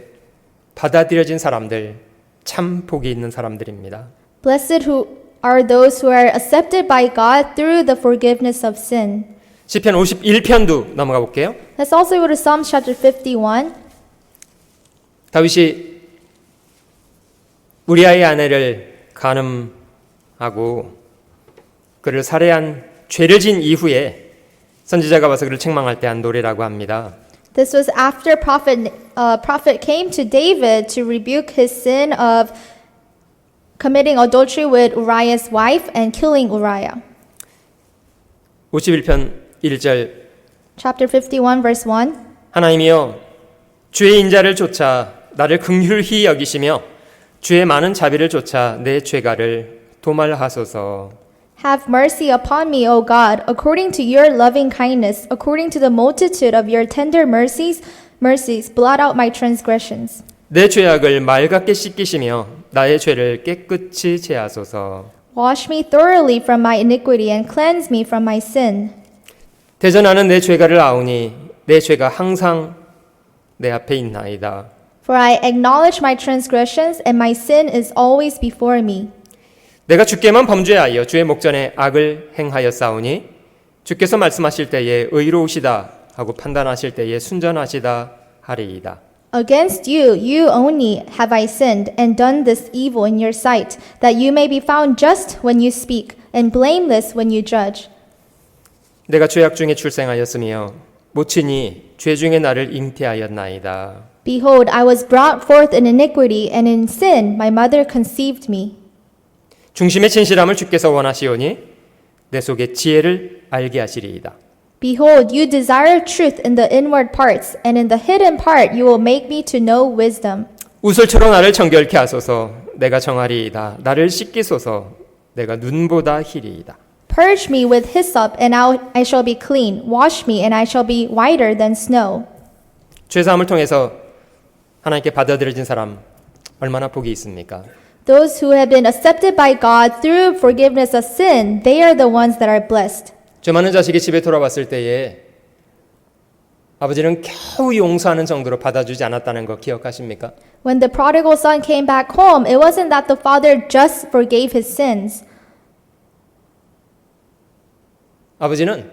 받아들여진 사람들 참 복이 있는 사람들입니다. Blessed who are those who are accepted by God through the forgiveness of sin. 시편 51편도 넘어가 볼게요. Let's also go to Psalms chapter 51. 다윗이 우리아의 아내를 간음하고 그를 살해한 죄를 진 이후에 선지자가 와서 그를 책망할 때 한 노래라고 합니다. This was after prophet came to David to rebuke his sin of committing adultery with Uriah's wife and killing Uriah. 51편 1절 Chapter 51, verse 1. 하나님이여 주의 인자를 쫓아 나를 긍휼히 여기시며 주의 많은 자비를 쫓아 내 죄가를 도말하소서. Have mercy upon me, O God, according to your loving kindness, according to the multitude of your tender mercies, blot out my transgressions. 내 죄악을 맑게 씻기시며 나의 죄를 깨끗이 제하소서. Wash me thoroughly from my iniquity and cleanse me from my sin. 대전하는 내 죄가를 아오니 내 죄가 항상 내 앞에 있나이다. For I acknowledge my transgressions, and my sin is always before me. 내가 주께만 범죄하여 주의 목전에 악을 행하였사오니 주께서 말씀하실 때에 의로우시다 하고 판단하실 때에 순전하시다 하리이다. Against you, you only have I sinned and done this evil in your sight, that you may be found just when you speak and blameless when you judge. 내가 죄악 중에 출생하였으며 모친이 죄 중에 나를 잉태하였나이다. Behold, I was brought forth in iniquity, and in sin my mother conceived me. 중심의 진실함을 주께서 원하시오니 내 속에 지혜를 알게 하시리이다. Behold, you desire truth in the inward parts, and in the hidden part you will make me to know wisdom. 우슬초로 나를 정결케 하소서. 내가 정하리이다. 나를 씻기소서. 내가 눈보다 희리이다. Purge me with hyssop, and I shall be clean. Wash me, and I shall be whiter than snow. 죄사함을 통해서 하나님께 받아들여진 사람 얼마나 복이 있습니까? Those who have been accepted by God through forgiveness of sin, they are the ones that are blessed. 죄 많은 자식이 집에 돌아왔을 때에 아버지는 겨우 용서하는 정도로 받아주지 않았다는 거 기억하십니까? When the prodigal son came back home, it wasn't that the father just forgave his sins. 아버지는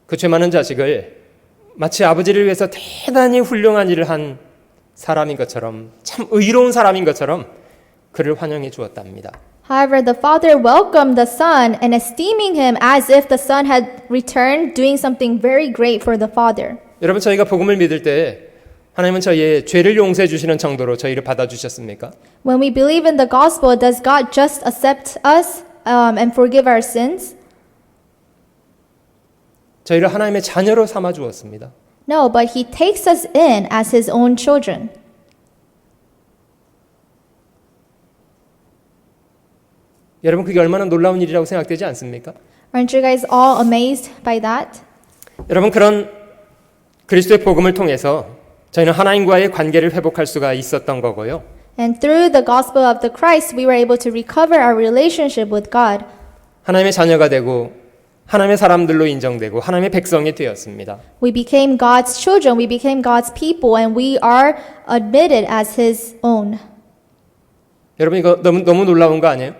그 죄 많은 자식을 마치 아버지를 위해서 대단히 훌륭한 일을 한 사람인 것처럼 참 의로운 사람인 것처럼 그를 환영해 주었답니다. However, the father welcomed the son and esteeming him as if the son had returned, doing something very great for the father. 여러분 저희가 복음을 믿을 때 하나님은 저희의 죄를 용서해 주시는 정도로 저희를 받아주셨습니까? When we believe in the gospel, does God just accept us and forgive our sins? 저희를 하나님의 자녀로 삼아 주었습니다. No, but he takes us in as his own children. 여러분 그게 얼마나 놀라운 일이라고 생각되지 않습니까? Aren't you guys all amazed by that? 여러분 그런 그리스도의 복음을 통해서 저희는 하나님과의 관계를 회복할 수가 있었던 거고요. And through the gospel of the Christ, we were able to recover our relationship with God. 하나님의 자녀가 되고 하나님의 사람들로 인정되고 하나님의 백성이 되었습니다. We became God's children, we became God's people, and we are admitted as his own. 여러분 이거 너무 놀라운 거 아니에요?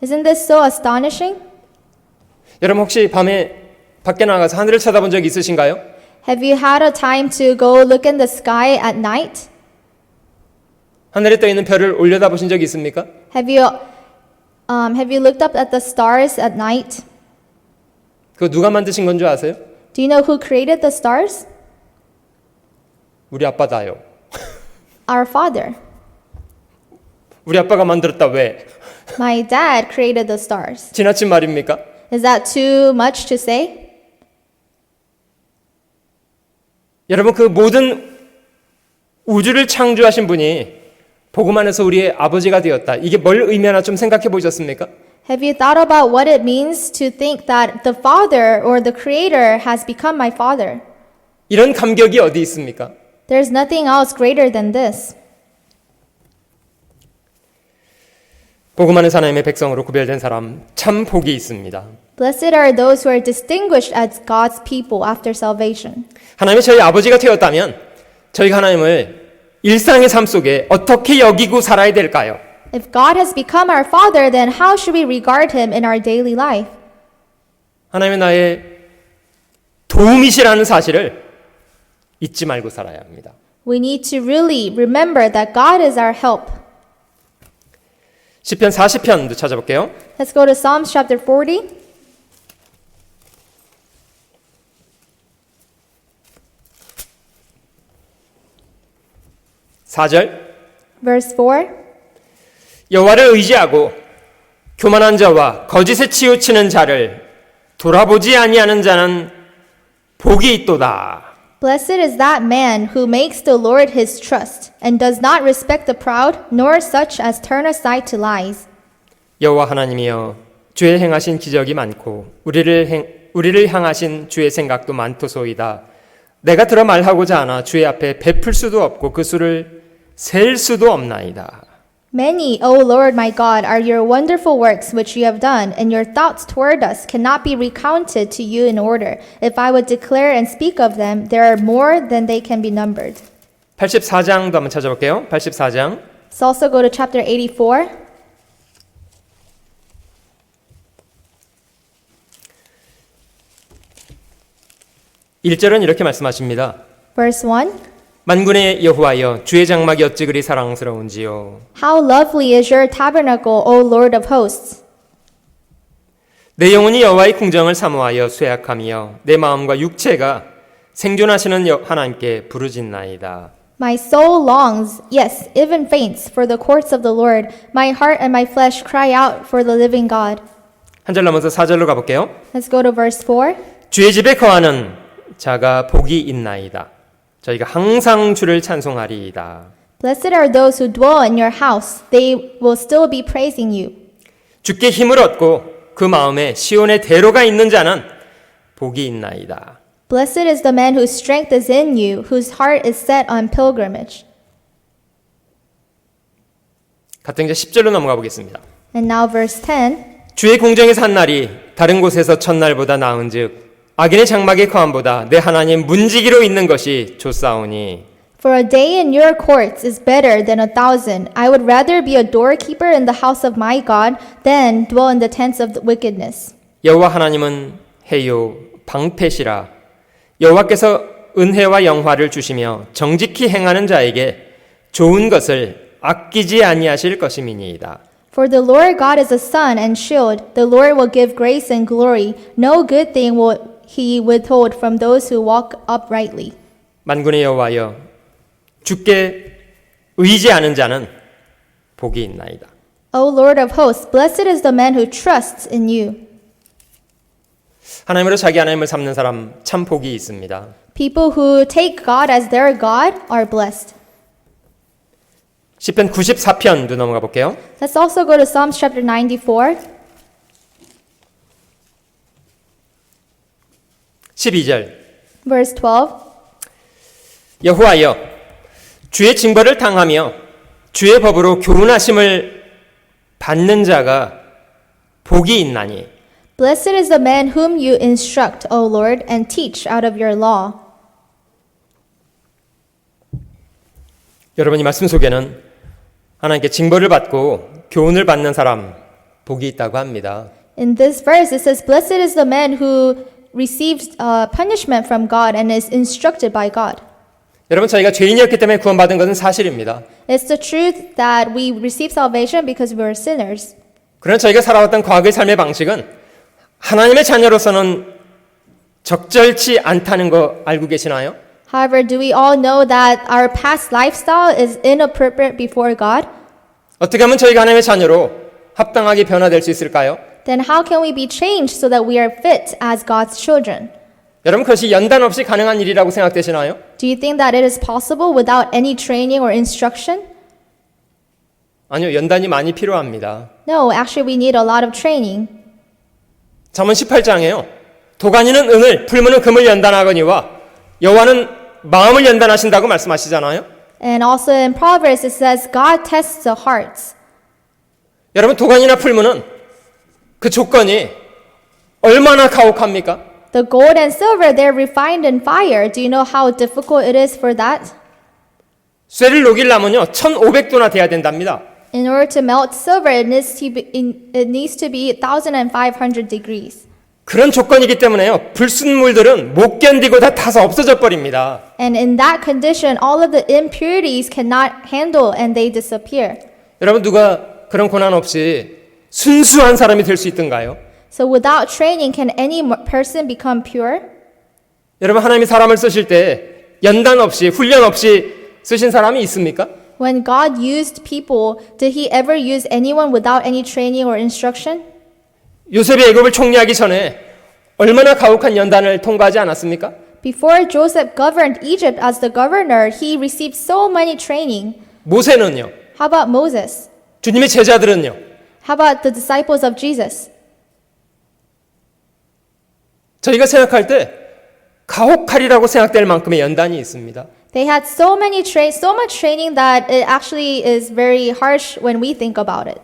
Isn't this so astonishing? 여러분 혹시 밤에 밖에 나가서 하늘을 쳐다본 적 있으신가요? Have you had a time to go look in the sky at night? 하늘에 떠 있는 별을 올려다보신 적 있습니까? Have you looked up at the stars at night? 그거 누가 만드신 건 줄 아세요? Do you know who created the stars? 우리 아빠다요. Our Father. 우리 아빠가 만들었다 왜? My dad created the stars. 지나친 말입니까? Is that too much to say? 여러분 그 모든 우주를 창조하신 분이 복음 안에서 우리의 아버지가 되었다. 이게 뭘 의미하나 좀 생각해 보셨습니까? Have you thought about what it means to think that the Father or the Creator has become my Father? 이런 감격이 어디 있습니까? There's nothing else greater than this. 복음 안에서 하나님의 백성으로 구별된 사람 참 복이 있습니다. Blessed are those who are distinguished as God's people after salvation. 하나님이 저희 아버지가 되었다면 저희가 하나님을 일상의 삶 속에 어떻게 여기고 살아야 될까요? If God has become our Father, then how should we regard Him in our daily life? 하나님은 나의 도움이시라는 사실을 잊지 말고 살아야 합니다. We need to really remember that God is our help. 시편 40편도 찾아볼게요. Let's go to Psalms chapter 40. Verse 4. 여호와를 의지하고 교만한 자와 거짓에 치우치는 자를 돌아보지 아니하는 자는 복이 있도다. Blessed is that man who makes the Lord his trust, and does not respect the proud, nor such as turn aside to lies. 여호와 하나님이여 주의 행하신 기적이 많고 우리를 향하신 주의 생각도 많도소이다. 내가 들어 말하고자 하나 주의 앞에 베풀 수도 없고 그 수를 셀 수도 없나이다. Many, O Lord my God, are your wonderful works which you have done, and your thoughts toward us cannot be recounted to you in order. If I would declare and speak of them, there are more than they can be numbered. 84장도 한번 찾아볼게요. 84장. Let's also go to chapter 84. (1절은) 이렇게 말씀하십니다. Verse 1. 만군의 여호와여 주의 장막이 어찌 그리 사랑스러운지요. How lovely is your tabernacle, O Lord of hosts. 내 영혼이 여호와의 궁정을 사모하여 쇠약하며 내 마음과 육체가 생존하시는 하나님께 부르짖나이다. My soul longs, yes, even faints, for the courts of the Lord. My heart and my flesh cry out for the living God. 한 절 넘어서 4절로 가볼게요. Let's go to verse 4. 주의 집에 거하는 자가 복이 있나이다. 저희가 항상 주를 찬송하리이다. Blessed are those who dwell in your house. They will still be praising you. 주께 힘을 얻고 그 마음에 시온의 대로가 있는 자는 복이 있나이다. Blessed is the man whose strength is in you, whose heart is set on pilgrimage. 같은 게 10절로 넘어가 보겠습니다. And now verse 10. 주의 궁정에서 한 날이 다른 곳에서 첫날보다 나은즉 악인의 장막의 거함보다 내 하나님 문지기로 있는 것이 좋사오니. For a day in your courts is better than 1,000. I would rather be a doorkeeper in the house of my God than dwell in the tents of wickedness. 여호와 하나님은 해요 방패시라. 여호와께서 은혜와 영화를 주시며 정직히 행하는 자에게 좋은 것을 아끼지 아니하실 것임이니이다. For the Lord God is a sun and shield. The Lord will give grace and glory. No good thing will he withhold from those who walk uprightly. 만군의 여호와여 주께 의지하는 자는 복이 있나이다. O Lord of hosts, blessed is the man who trusts in you. 하나님으로 자기 하나님을 삼는 사람 참 복이 있습니다. People who take God as their God are blessed. 시편 94편도 넘어가 볼게요. Let's also go to Psalms chapter 94. 12절 Verse 12. 여호와여 주의 징벌을 당하며 주의 법으로 교훈하심을 받는 자가 복이 있나니. Blessed is the man whom you instruct, O Lord, and teach out of your law. 여러분 이 말씀 속에는 하나님께 징벌을 받고 교훈을 받는 사람 복이 있다고 합니다. In this verse, it says, Blessed is the man who receives punishment from God and is instructed by God. 여러분 저희가 죄인이었기 때문에 구원받은 것은 사실입니다. It's the truth that we receive salvation because we were sinners. 그러나 저희가 살아왔던 과거의 삶의 방식은 하나님의 자녀로서는 적절치 않다는 거 알고 계시나요? However, do we all know that our past lifestyle is inappropriate before God? 어떻게 하면 저희가 하나님의 자녀로 합당하게 변화될 수 있을까요? Then how can we be changed so that we are fit as God's children? 여러분 그것이 연단 없이 가능한 일이라고 생각되시나요? Do you think that it is possible without any training or instruction? 아니요, 연단이 많이 필요합니다. No, actually we need a lot of training. 잠언 18장에요. 도가니는 은을, 풀무는 금을 연단하거니와 여호와는 마음을 연단하신다고 말씀하시잖아요. And also in Proverbs it says God tests the hearts. 여러분 도가니나 풀무는 그 조건이 얼마나 가혹합니까? The gold and silver, they're refined in fire. Do you know how difficult it is for that? 쇠를 녹이려면요 1500도나 돼야 된답니다. In order to melt silver, it needs to be 1,500 degrees. 그런 조건이기 때문에요 불순물들은 못 견디고 다 타서 없어져 버립니다. And in that condition, all of the impurities cannot handle and they disappear. 여러분 누가 그런 고난 없이 순수한 사람이 될 수 있던가요? So without training, can any person become pure? 여러분, 하나님이 사람을 쓰실 때 연단 없이 훈련 없이 쓰신 사람이 있습니까? When God used people, did he ever use anyone without any training or instruction? 요셉이 애굽을 총리하기 전에 얼마나 가혹한 연단을 통과하지 않았습니까? Before Joseph governed Egypt as the governor, he received so many training. 모세는요? How about Moses? 주님의 제자들은요? How about the disciples of Jesus? 저희가 생각할 때 가혹하리라고 생각될 만큼의 연단이 있습니다. They had so much training that it actually is very harsh when we think about it.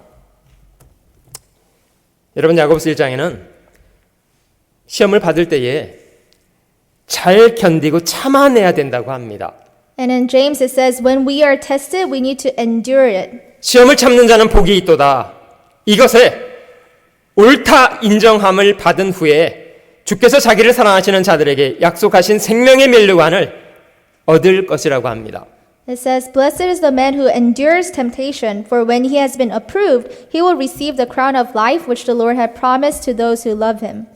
여러분, 야고보서 1장에는 시험을 받을 때에 잘 견디고 참아내야 된다고 합니다. And in James it says, when we are tested, we need to endure it. 시험을 참는 자는 복이 있도다. 이것에 옳다 인정함을 받은 후에 주께서 자기를 사랑하시는 자들에게 약속하신 생명의 면류관을 얻을 것이라고 합니다. It says, blessed is the man who endures temptation, for when he has been approved, he will receive the crown of life which the Lord had promised to those who love him.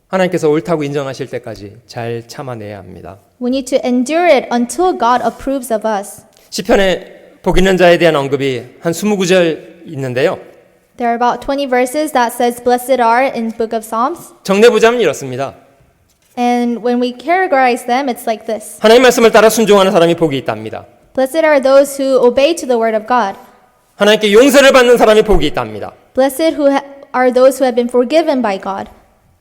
하나님께서 옳다고 인정하실 때까지 잘 참아내야 합니다. We need to endure it until God approves of us. 시편에 복 있는 자에 대한 언급이 한 20구절 있는데요. There are about 20 verses that says, blessed are in book of Psalms. 정리해보자면 이렇습니다. And when we categorize them, it's like this. 하나님 말씀을 따라 순종하는 사람이 복이 있답니다. Blessed are those who obey to the word of God. 하나님께 용서를 받는 사람이 복이 있답니다. Blessed are those who have been forgiven by God.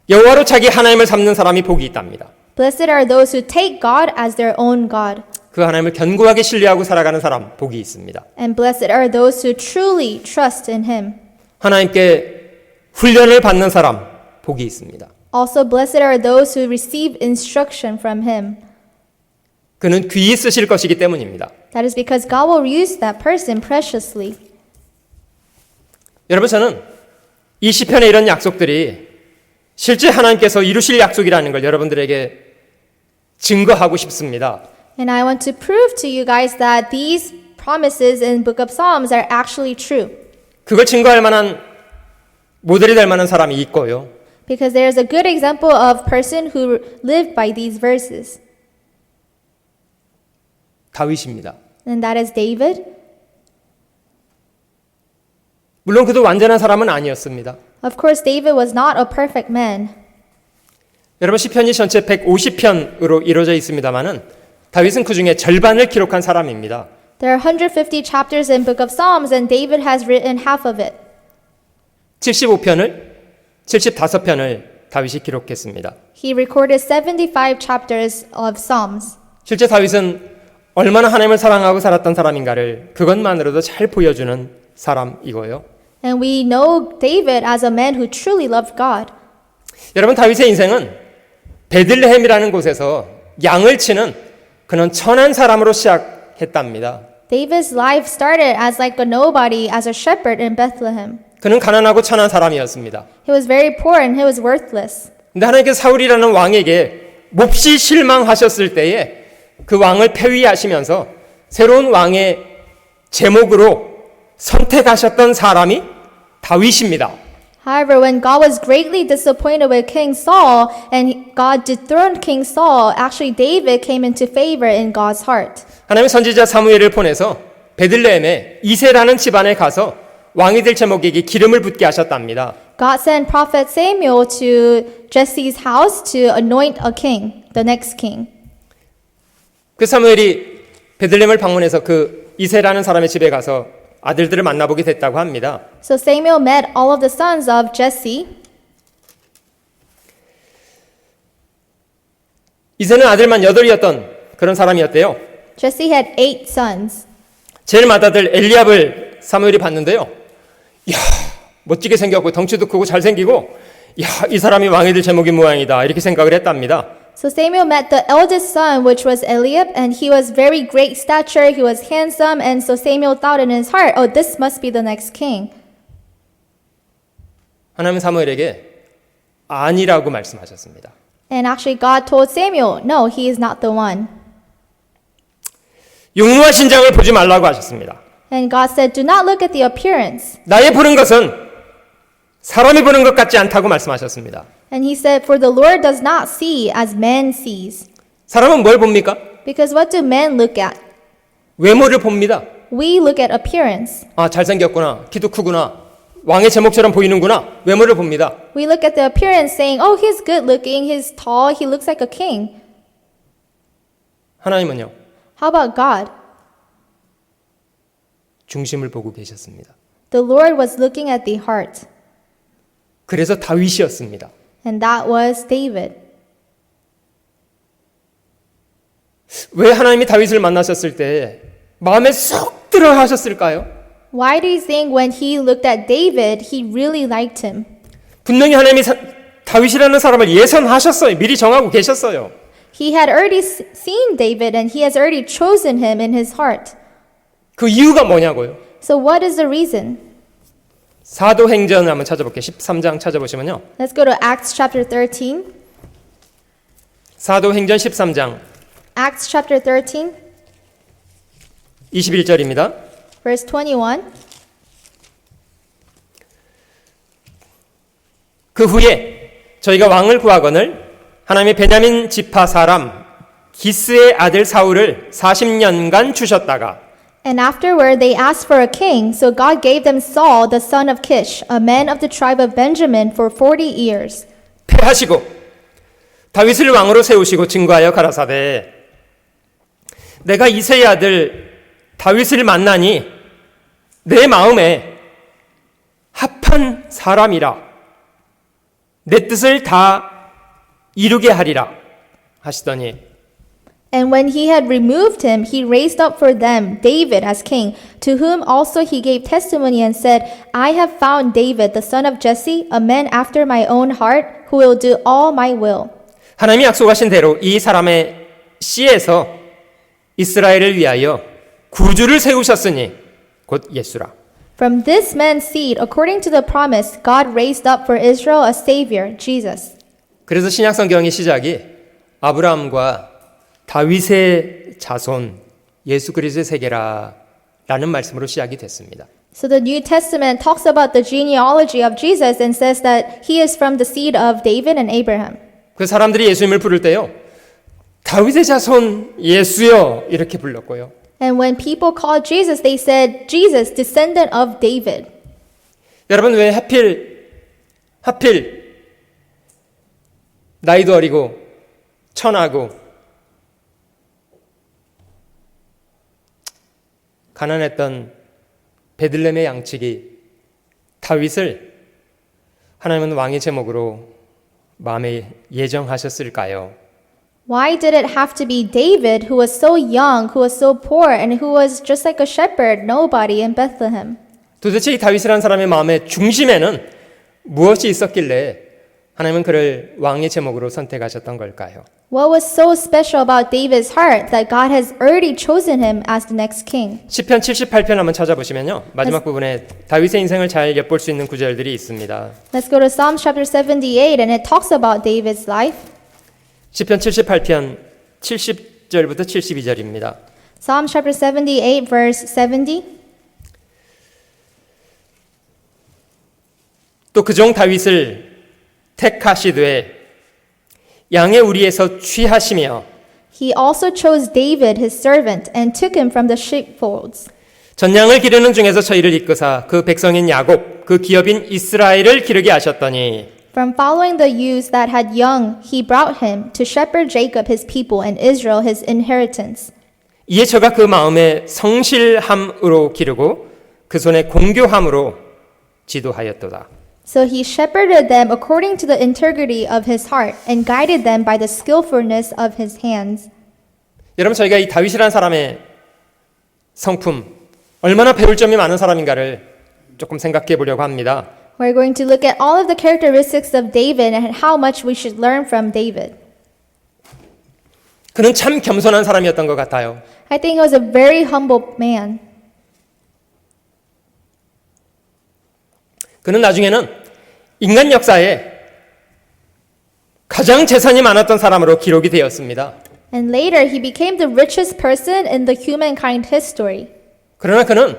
여호와로 자기 하나님을 삼는 사람이 복이 있답니다. Blessed are those who take God as their own God. 그 하나님을 견고하게 신뢰하고 살아가는 사람 복이 있습니다. And blessed are those who truly trust in him. 하나님께 훈련을 받는 사람 복이 있습니다. Also blessed are those who receive instruction from him. 그는 귀히 쓰실 것이기 때문입니다. That is because God will use that person preciously. 여러분, 저는 이 시편의 이런 약속들이 실제 하나님께서 이루실 약속이라는 걸 여러분들에게 증거하고 싶습니다. And I want to prove to you guys that these promises in book of Psalms are actually true. 그걸 증거할 만한 모델이 될 만한 사람이 있고요. Because there is a good example of person who lived by these verses. 다윗입니다. And that is David. 물론 그도 완전한 사람은 아니었습니다. Of course, David was not a perfect man. 여러분, 시편이 전체 150편으로 이루어져 있습니다만은 다윗은 그 중에 절반을 기록한 사람입니다. There are 150 chapters in book of Psalms and David has written half of it. 75편을 다윗이 기록했습니다. He recorded 75 chapters of Psalms. 실제 다윗은 얼마나 하나님을 사랑하고 살았던 사람인가를 그것만으로도 잘 보여주는 사람이고요. And we know David as a man who truly loved God. 여러분, 다윗의 인생은 베들레헴이라는 곳에서 양을 치는 그런 천한 사람으로 시작했답니다. David's life started as like a nobody, as a shepherd in Bethlehem. 그는 가난하고 천한 사람이었습니다. He was very poor and he was worthless. 근데 하나님께서 사울이라는 왕에게 몹시 실망하셨을 때에 그 왕을 폐위하시면서 새로운 왕의 제목으로 선택하셨던 사람이 다윗입니다. However, when God was greatly disappointed with King Saul and God dethroned King Saul, actually David came into favor in God's heart. 하나님의 선지자 사무엘을 보내서 베들레헴에 이새라는 집안에 가서 왕이 될 제목에게 기름을 붓게 하셨답니다. God sent prophet Samuel to Jesse's house to anoint a king, the next king. 그 사무엘이 베들레헴을 방문해서 그 이새라는 사람의 집에 가서 아들들을 만나보게 됐다고 합니다. So Samuel met all of the sons of Jesse. 이새는 아들만 8이었던 그런 사람이었대요. Jesse had 8 sons. 제일 맏아들 엘리압을 사무엘이 봤는데요. 이야, 멋지게 생겼고 덩치도 크고 잘생기고 이야, 이 사람이 왕이 될 제목인 모양이다 이렇게 생각을 했답니다. So Samuel met the eldest son, which was Eliab, and he was very great stature, he was handsome, and so Samuel thought in his heart, oh, this must be the next king. 하나님은 사무엘에게 아니라고 말씀하셨습니다. And actually God told Samuel, no, he is not the one. 육루와 신장을 보지 말라고 하셨습니다. And God said, do not look at the appearance. 나의 보는 것은 사람이 보는 것 같지 않다고 말씀하셨습니다. And he said, for the Lord does not see as man sees. 사람은 뭘 봅니까? Because what do men look at? 외모를 봅니다. We look at appearance. 아, 잘생겼구나. 키도 크구나. 왕의 제목처럼 보이는구나. 외모를 봅니다. We look at the appearance saying, oh, he's good looking, he's tall, he looks like a king. 하나님은요, How about God? 중심을 보고 계셨습니다. The Lord was looking at the heart. 그래서 다윗이었습니다. And that was David. 왜 하나님이 다윗을 만나셨을 때 마음에 쏙 들어 하셨을까요? Why do you think when he looked at David, he really liked him? 분명히 하나님이 다윗이라는 사람을 예선하셨어요. 미리 정하고 계셨어요. He had already seen David and he has already chosen him in his heart. 그 이유가 뭐냐고요? So what is the reason? 사도행전을 한번 찾아볼게요. 13장 찾아보시면요. Let's go to Acts chapter 13. 사도행전 13장 Acts chapter 13, 21절입니다. verse 21. 그 후에 저희가 왕을 구하거늘 하나님의 베냐민 지파 사람 기스의 아들 사울을 40년간 주셨다가 And afterward they asked for a king, so God gave them Saul, the son of Kish, a man of the tribe of Benjamin, for 40 years. 패하시고 다윗을 왕으로 세우시고 증거하여 가라사대 내가 이새의 아들 다윗을 만나니 내 마음에 합한 사람이라 내 뜻을 다 이루게 하리라 하시더니 And when he had removed him, he raised up for them David as king, to whom also he gave testimony and said, I have found David, the son of Jesse, a man after my own heart, who will do all my will. 하나님이 약속하신 대로 이 사람의 씨에서 이스라엘을 위하여 구주를 세우셨으니 곧 예수라. From this man's seed, according to the promise, God raised up for Israel a savior, Jesus. 그래서 신약 성경의 시작이 아브라함과 다윗의 자손 예수 그리스도의 세계라라는 말씀으로 시작이 됐습니다. So the New Testament talks about the genealogy of Jesus and says that he is from the seed of David and Abraham. 그 사람들이 예수님을 부를 때요. 다윗의 자손 예수여 이렇게 불렀고요. And when people called Jesus, they said, Jesus, descendant of David. 여러분 왜 하필 나이도 어리고 천하고 가난했던 베들레헴의 양치기 다윗을 하나님은 왕의 제목으로 마음에 예정하셨을까요? Why did it have to be David, who was so young, who was so poor, and who was just like a shepherd, nobody in Bethlehem? 도대체 이 다윗이라는 사람의 마음의 중심에는 무엇이 있었길래 하나님은 그를 왕의 제목으로 선택하셨던 걸까요? What was so special about David's heart that God has already chosen him as the next king? 시편 78편 한번 찾아보시면요. 마지막 부분에 다윗의 인생을 잘 엿볼 수 있는 구절들이 있습니다. Let's go to Psalm chapter 78, and it talks about David's life. 시편 78편 70절부터 72절입니다. Psalm chapter 78, verse 70. 또 그 종 다윗을 택하시되 양의 우리에서 취하시며 He also chose David, his servant, and took him from the sheepfolds. 전양을 기르는 중에서 저희를 이끄사 그 백성인 야곱 그 기업인 이스라엘을 기르게 하셨더니 From following the ewes that had young, he brought him to shepherd Jacob his people and Israel his inheritance. 이에 저가 그 마음에 성실함으로 기르고 그 손에 공교함으로 지도하였도다. So he shepherded them according to the integrity of his heart and guided them by the skillfulness of his hands. 여러분 저희가 이 다윗이라는 사람의 성품 얼마나 배울 점이 많은 사람인가를 조금 생각해 보려고 합니다. We're going to look at all of the characteristics of David and how much we should learn from David. 그는 참 겸손한 사람이었던 것 같아요. I think he was a very humble man. 그는 나중에는 인간 역사에 가장 재산이 많았던 사람으로 기록이 되었습니다. And later he became the richest person in the humankind history. 그러나 그는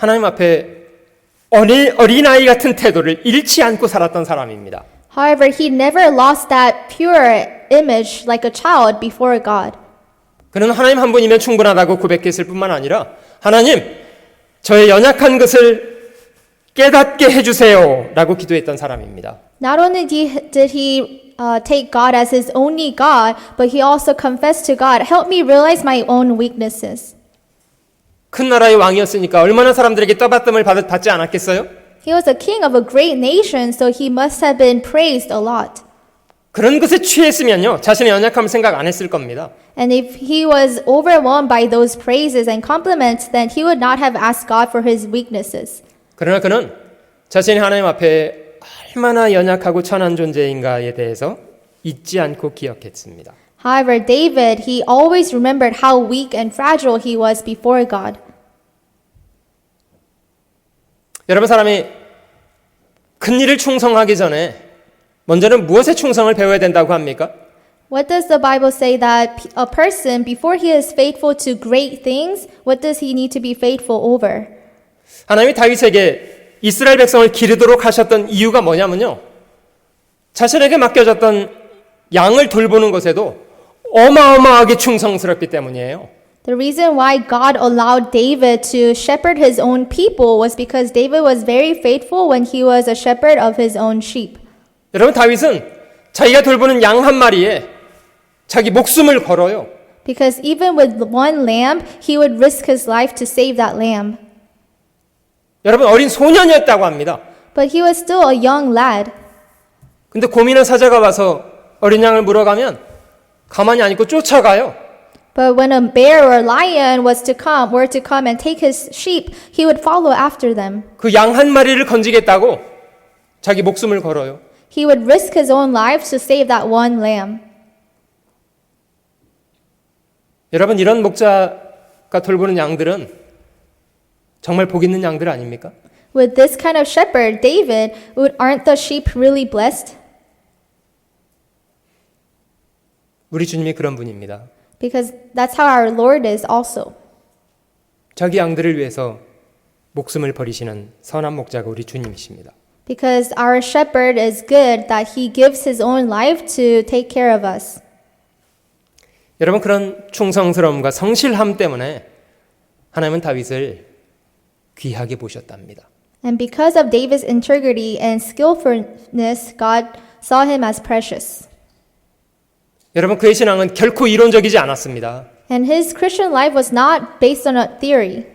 하나님 앞에 어린아이 같은 태도를 잃지 않고 살았던 사람입니다. However, he never lost that pure image like a child before God. 그는 하나님 한 분이면 충분하다고 고백했을 뿐만 아니라 하나님, 저의 연약한 것을 깨닫게 해주세요 라고 기도했던 사람입니다. Not only did he take God as his only God, but he also confessed to God, help me realize my own weaknesses. 큰 나라의 왕이었으니까 얼마나 사람들에게 떠받침을 받지 않았겠어요? He was a king of a great nation, so he must have been praised a lot. 그런 것에 취했으면요, 자신의 연약함을 생각 안 했을 겁니다. And if he was overwhelmed by those praises and compliments, then he would not have asked God for his weaknesses. 그러나 그는 자신이 하나님 앞에 얼마나 연약하고 천한 존재인가에 대해서 잊지 않고 기억했습니다. However, David, he always remembered how weak and fragile he was before God. 여러분, 사람이 큰 일을 충성하기 전에 먼저는 무엇에 충성을 배워야 된다고 합니까? What does the Bible say that a person, before he is faithful to great things, what does he need to be faithful over? 하나님이 다윗에게 이스라엘 백성을 기르도록 하셨던 이유가 뭐냐면요, 자신에게 맡겨졌던 양을 돌보는 것에도 어마어마하게 충성스럽기 때문이에요. The reason why God allowed David to shepherd his own people was because David was very faithful when he was a shepherd of his own sheep. 여러분, 다윗은 자기가 돌보는 양 한 마리에 자기 목숨을 걸어요. Because even with one lamb, he would risk his life to save that lamb. 여러분, 어린 소년이었다고 합니다. But he was still a young lad. 근데 곰이나 사자가 와서 어린 양을 물어가면 가만히 안 있고 쫓아가요. But when a bear or lion were to come and take his sheep, he would follow after them. 그 양 한 마리를 건지겠다고 자기 목숨을 걸어요. He would risk his own life to save that one lamb. 여러분, 이런 목자가 돌보는 양들은 정말 복 있는 양들 아닙니까? With this kind of shepherd, David, aren't the sheep really blessed? 우리 주님이 그런 분입니다. Because that's how our Lord is also. 자기 양들을 위해서 목숨을 버리시는 선한 목자가 우리 주님이십니다. Because our shepherd is good, that he gives his own life to take care of us. 여러분, 그런 충성스러움과 성실함 때문에 하나님은 다윗을 귀하게 보셨답니다. And because of David's integrity and skillfulness, God saw him as precious. 여러분, 그의 신앙은 결코 이론적이지 않았습니다. And his Christian life was not based on a theory.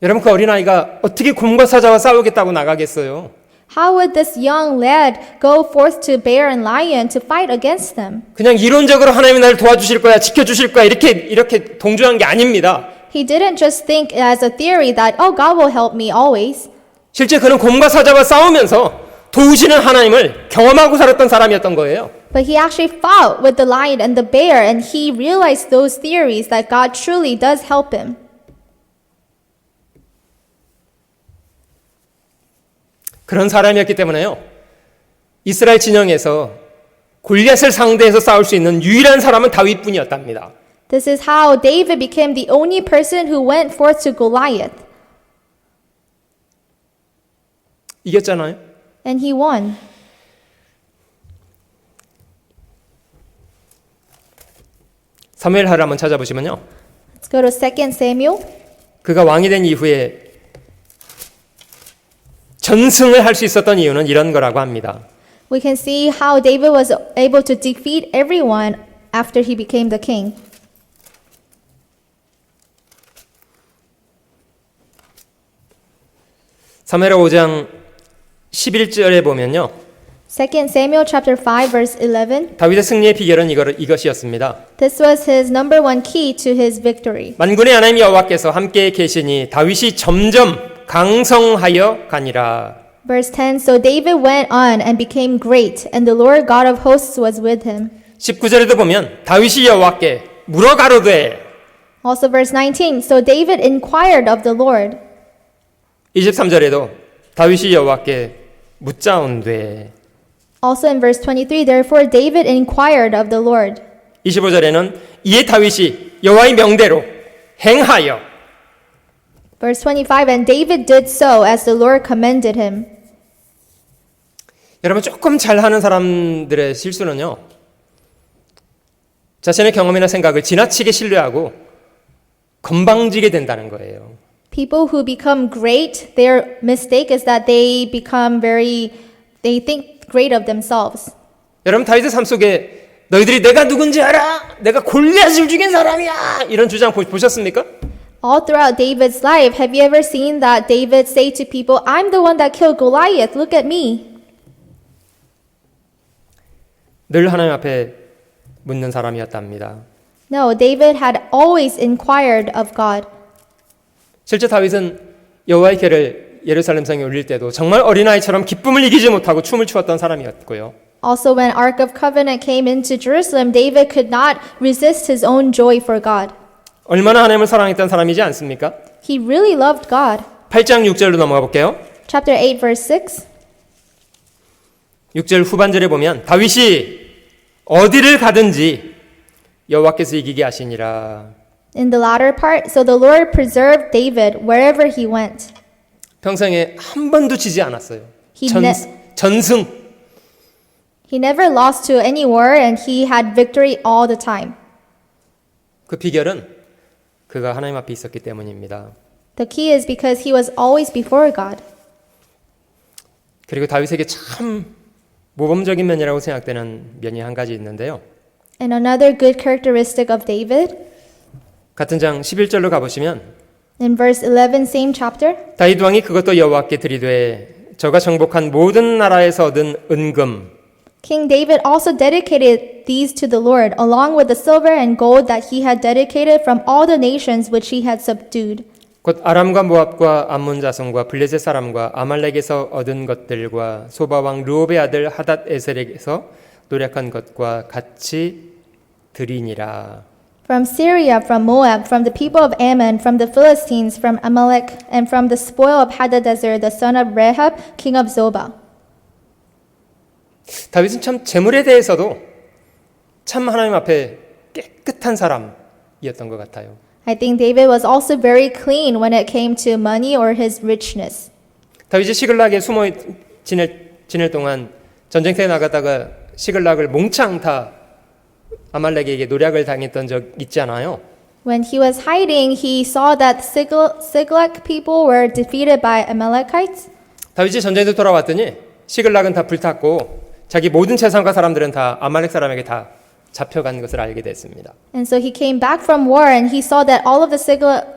여러분, 그 어린아이가 어떻게 곰과 사자와 싸우겠다고 나가겠어요? How would this young lad go forth to bear and lion to fight against them? 그냥 이론적으로 하나님이 나를 도와주실 거야, 지켜주실 거야, 이렇게 동조한 게 아닙니다. He didn't just think as a theory that, oh, God will help me always. 실제 그는 곰과 사자와 싸우면서 도우시는 하나님을 경험하고 살았던 사람이었던 거예요. But he actually fought with the lion and the bear, and he realized those theories that God truly does help him. 그런 사람이었기 때문에요, 이스라엘 진영에서 골리앗을 상대해서 싸울 수 있는 유일한 사람은 다윗뿐이었답니다. This is how David became the only person who went forth to Goliath. 이겼잖아요. And he won. 사무엘하를 한번 찾아보시면요, Let's go to 2 Samuel. 그가 왕이 된 이후에 전승을 할 수 있었던 이유는 이런 거라고 합니다. We can see how David was able to defeat everyone after he became the king. 사무엘하 5장 11절에 보면요, 2 Samuel chapter 5 verse 11. 다윗의 승리의 비결은 이것이었습니다. This was his number one key to his victory. 만군의 하나님 여호와께서 함께 계시니 다윗이 점점 강성하여 가니라. Verse 10. So David went on and became great, and the Lord God of hosts was with him. 19절에도 보면 다윗이 여호와께 물어 가로되. Also verse 19. So David inquired of the Lord. 23절에도 다윗이 여호와께 묻자온되. Also in verse 23. Therefore David inquired of the Lord. 25절에는 이에 다윗이 여호와의 명대로 행하여 Verse 25, and David did so as the Lord commanded him. 여러분 조금 잘하는 사람들의 실수는요. 자신의 경험이나 생각을 지나치게 신뢰하고 건방지게 된다는 거예요. People who become great, their mistake is that they think great of themselves. 여러분 다윗의 삶 속에 너희들이 내가 누군지 알아? 내가 골리앗을 죽인 사람이야! 이런 주장 보셨습니까? All throughout David's life, have you ever seen that David say to people, I'm the one that killed Goliath, look at me? 늘 하나님 앞에 묻는 사람이었답니다. No, David had always inquired of God. 실제 다윗은 여호와의 궤를 예루살렘 성에 올릴 때도 정말 어린아이처럼 기쁨을 이기지 못하고 춤을 추었던 사람이었고요. Also, when Ark of Covenant came into Jerusalem, David could not resist his own joy for God. 얼마나 하나님을 사랑했던 사람이지 않습니까? He really loved God. 8장 6절로 넘어가 볼게요. Chapter 8, verse 6. 6절 후반절에 보면 다윗이 어디를 가든지 여호와께서 이기게 하시니라. In the latter part, so the Lord preserved David wherever he went. 평생에 한 번도 지지 않았어요. 전승. He never lost to any war and he had victory all the time. 그 비결은 그가 하나님 앞에 있었기 때문입니다. The key is because he was always before God. 그리고 다윗에게 참 모범적인 면이라고 생각되는 면이 한 가지 있는데요. And another good characteristic of David, 같은 장 11절로 가보시면 in verse 11, same chapter, 다윗 왕이 그것도 여호와께 드리되 저가 정복한 모든 나라에서 얻은 은금 King David also dedicated these to the Lord, along with the silver and gold that he had dedicated from all the nations which he had subdued. 곧 아람과 모압과 암몬 자손과 블레셋 사람과 아말렉에서 얻은 것들과 소바 왕 르옵의 아들 하닷 에셀에게서 노력한 것과 같이 드리니라. From Syria, from Moab, from the people of Ammon, from the Philistines, from Amalek, and from the spoil of Hadadezer, the son of Rehab, king of Zobah. 다윗은 참 재물에 대해서도 참 하나님 앞에 깨끗한 사람이었던 것 같아요. I think David was also very clean when it came to money or his richness. 다윗이 시글락에 숨어 지낼 동안 전쟁터에 나가다가 시글락을 몽창 다 아말렉에게 노략을 당했던 적 있지 않아요? When he was hiding, he saw that Siglag people were defeated by Amalekites. 다윗이 전쟁에서 돌아왔더니 시글락은 다 불탔고 자기 모든 재산과 사람들은 다 아말렉 사람에게 다 잡혀간 것을 알게 됐습니다. And so he came back from war and he saw that all of the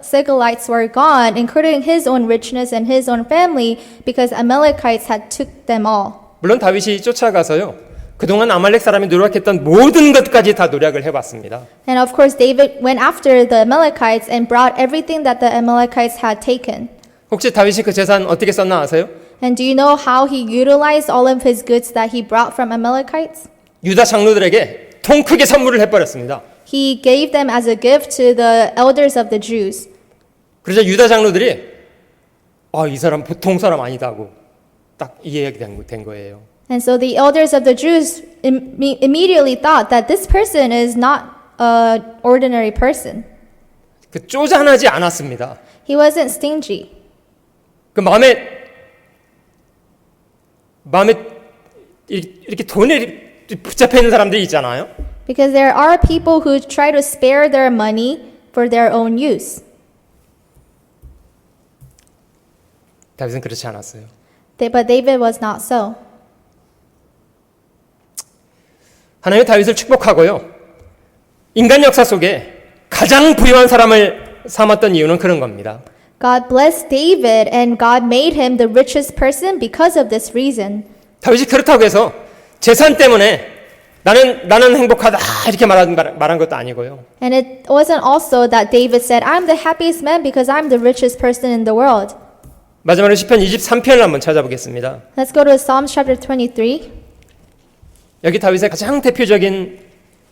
Sigalites were gone, including his own richness and his own family, because Amalekites had took them all. 물론 다윗이 쫓아가서요. 그동안 아말렉 사람이 노력했던 모든 것까지 다 노력을 해봤습니다. And of course David went after the Amalekites and brought everything that the Amalekites had taken. 혹시 다윗이 그 재산 어떻게 썼나 아세요? And do you know how he utilized all of his goods that he brought from Amalekites? 유다 장로들에게 통 크게 선물을 해버렸습니다. He gave them as a gift to the elders of the Jews. 그래서 유다 장로들이 이 사람 보통 사람 아니다고 딱 이해된 거예요. And so the elders of the Jews immediately thought that this person is not an ordinary person. 그 쪼잔하지 않았습니다. He wasn't stingy. 그 마음에 이렇게 돈에 붙잡혀 있는 사람들이 있잖아요. Because there are people who try to spare their money for their own use. 다윗은 그렇지 않았어요. But David was not so. 하나님이 다윗을 축복하고요. 인간 역사 속에 가장 부유한 사람을 삼았던 이유는 그런 겁니다. God blessed David and God made him the richest person because of this reason. 다윗이 그렇다고 해서 재산 때문에 나는 행복하다 이렇게 말한 것도 아니고요. And it wasn't also that David said, I'm the happiest man because I'm the richest person in the world. 마지막으로 시편 23편을 한번 찾아보겠습니다. Let's go to Psalms chapter 23. 여기 다윗의 가장 대표적인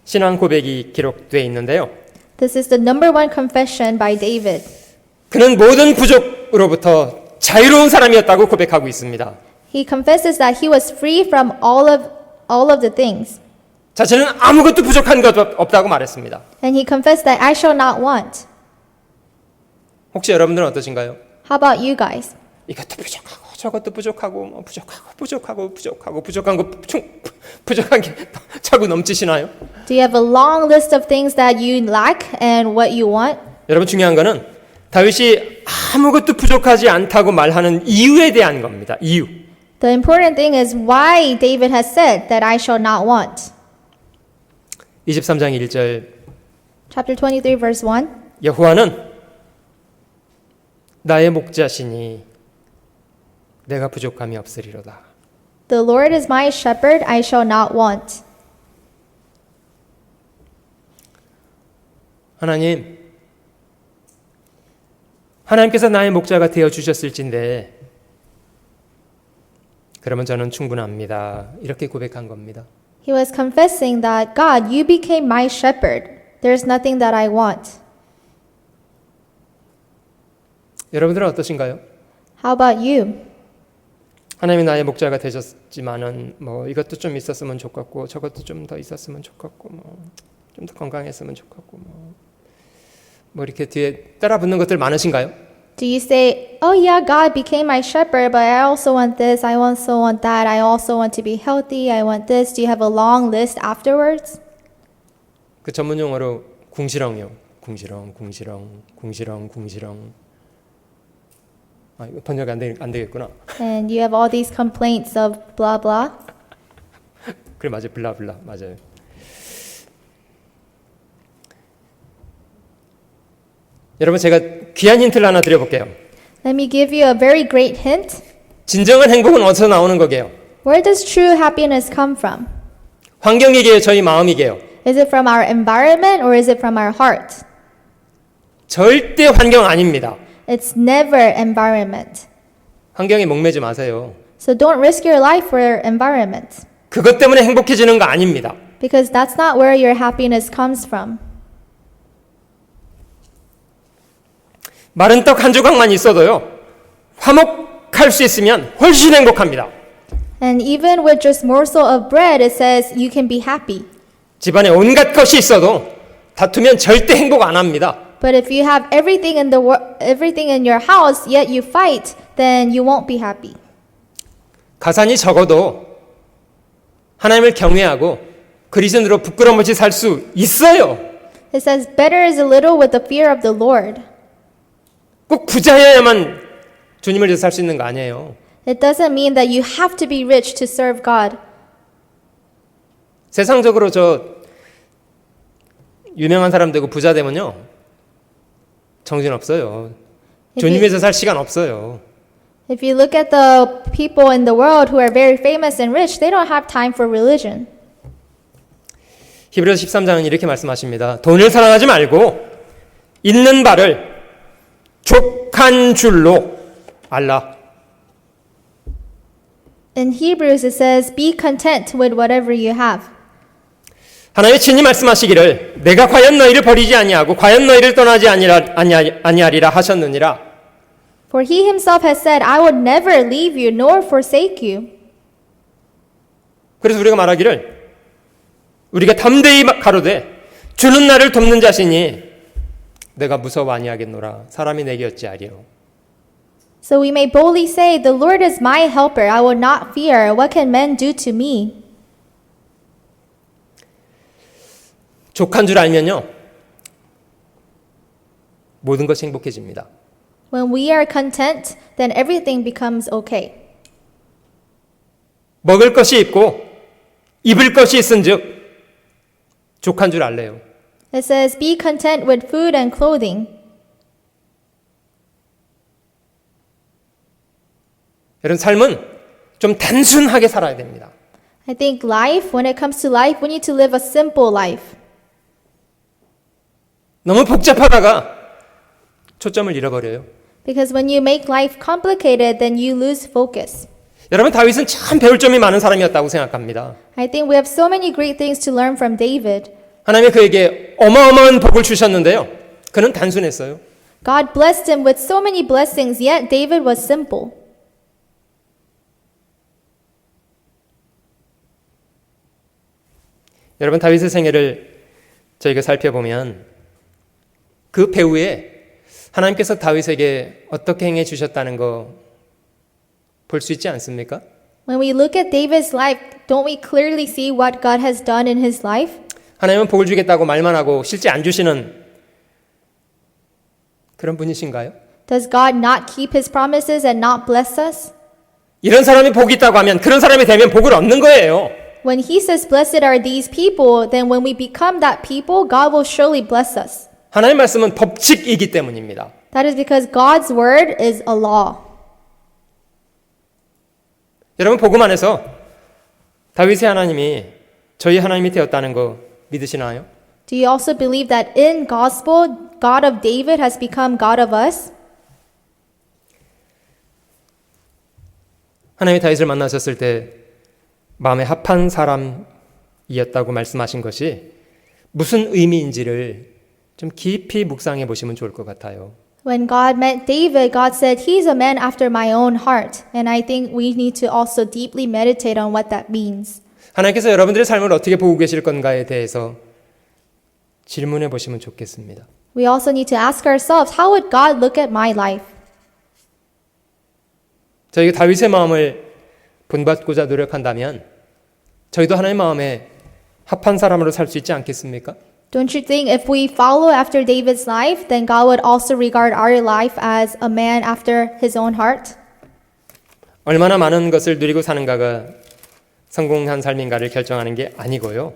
신앙 고백이 기록되어 있는데요. This is the number one confession by David. 그는 모든 부족으로부터 자유로운 사람이었다고 고백하고 있습니다. He confesses that he was free from all of the things. 자신은 아무것도 부족한 것 없다고 말했습니다. And he confessed that I shall not want. 혹시 여러분들은 어떠신가요? How about you guys? 이것도 부족하고 저것도 부족하고 뭐 부족한 거 부족한 게 자꾸 넘치시나요? Do you have a long list of things that you lack and what you want? 여러분 중요한 거는 다윗이 아무것도 부족하지 않다고 말하는 이유에 대한 겁니다. 이유. The important thing is why David has said that I shall not want. 23장 1절 Chapter 23 verse 1. 여호와는 나의 목자시니 내가 부족함이 없으리로다. The Lord is my shepherd, I shall not want. 하나님께서 나의 목자가 되어 주셨을진데 그러면 저는 충분합니다. 이렇게 고백한 겁니다. He was confessing that, God, you became my shepherd. There's nothing that I want. 여러분들은 어떠신가요? How about you? 하나님이 나의 목자가 되셨지만은 뭐 이것도 좀 있었으면 좋겠고 저것도 좀 더 있었으면 좋겠고 뭐 좀 더 건강했으면 좋겠고 뭐 이렇게 뒤에 따라붙는 것들 많으신가요? Do you say, oh yeah, God became my shepherd, but I also want this, I also want that, I also want to be healthy, I want this. Do you have a long list afterwards? 그 전문 용어로 궁시렁이요. 궁시렁. 아, 이거 번역이 안 되겠구나. And you have all these complaints of blah blah. 그래 맞아요. 블라블라 맞아요. 여러분 제가 귀한 힌트를 하나 드려볼게요. Let me give you a very great hint. 진정한 행복은 어디서 나오는 거게요? Where does true happiness come from? 환경이게요? 저희 마음이게요? Is it from our environment or is it from our heart? 절대 환경 아닙니다. It's never environment. 환경에 목매지 마세요. So don't risk your life for environment. 그것 때문에 행복해지는 거 아닙니다. Because that's not where your happiness comes from. 마른 떡 한 조각만 있어도요. 화목할 수 있으면 훨씬 행복합니다. And even with just morsel of bread, it says you can be happy. 집안에 온갖 것이 있어도 다투면 절대 행복 안 합니다. But if you have everything in everything in your house, yet you fight, then you won't be happy. 가산이 적어도 하나님을 경외하고 그리스도로 부끄럼 없이 살 수 있어요. It says, better is a little with the fear of the Lord. 꼭 부자여야만 주님을 위해서 살 수 있는 거 아니에요. It doesn't mean that you have to be rich to serve God. 세상적으로 저 유명한 사람 되고 부자 되면요. 정신 없어요. 주님 위해서 살 시간 없어요. If you look at the people in the world who are very famous and rich, they don't have time for religion. 히브리서 13장은 이렇게 말씀하십니다. 돈을 사랑하지 말고 있는 바를 족한 줄로 알라. In Hebrews it says, be content with whatever you have. 하나님의 친히 말씀하시기를 내가 과연 너희를 버리지 아니하고 과연 너희를 떠나지 아니하리라 하셨느니라. For he himself has said, I would never leave you nor forsake you. 그래서 우리가 말하기를 우리가 담대히 가로되 주는 나를 돕는 자시니 내가 무서워 아니하겠노라. 사람이 내게 어찌하리요. So we may boldly say, the Lord is my helper, I will not fear. What can men do to me? 족한 줄 알면요. 모든 것이 행복해집니다. When we are content, then everything becomes okay. 먹을 것이 있고 입을 것이 있은즉 족한 줄 알래요. It says, be content with food and clothing. 여러분 삶은 좀 단순하게 살아야 됩니다. I think life, when it comes to life, we need to live a simple life. 너무 복잡하다가 초점을 잃어버려요. Because when you make life complicated, then you lose focus. 여러분 다윗은 참 배울 점이 많은 사람이었다고 생각합니다. I think we have so many great things to learn from David. 하나님이 그에게 어마어마한 복을 주셨는데요. 그는 단순했어요. God blessed him with so many blessings, yet David was simple. 여러분 다윗의 생애를 저희가 살펴보면 그 배후에 하나님께서 다윗에게 어떻게 행해 주셨다는 거 볼 수 있지 않습니까? When we look at David's life, don't we clearly see what God has done in his life? 하나님은 복을 주겠다고 말만 하고 실제 안 주시는 그런 분이신가요? Does God not keep his promises and not bless us? 이런 사람이 복이 있다고 하면 그런 사람이 되면 복을 얻는 거예요. When he says, blessed are these people, then when we become that people, God will surely bless us. 하나님 말씀은 법칙이기 때문입니다. That is because God's word is a law. 여러분 복음 안에서 다윗의 하나님이 저희 하나님이 되었다는 거 믿으시나요? Do you also believe that in gospel, God of David has become God of us? 하나님이 다윗을 만나셨을 때 마음에 합한 사람이었다고 말씀하신 것이 무슨 의미인지를 좀 깊이 묵상해 보시면 좋을 것 같아요. When God met David, God said, he's a man after my own heart. And I think we need to also deeply meditate on what that means. 하나님께서 여러분들의 삶을 어떻게 보고 계실 건가에 대해서 질문해 보시면 좋겠습니다. We also need to ask ourselves, how would God look at my life? 저희가 다윗의 마음을 본받고자 노력한다면 저희도 하나님의 마음에 합한 사람으로 살 수 있지 않겠습니까? Don't you think if we follow after David's life, then God would also regard our life as a man after his own heart? 얼마나 많은 것을 누리고 사는가가 성공한 삶인가를 결정하는 게 아니고요.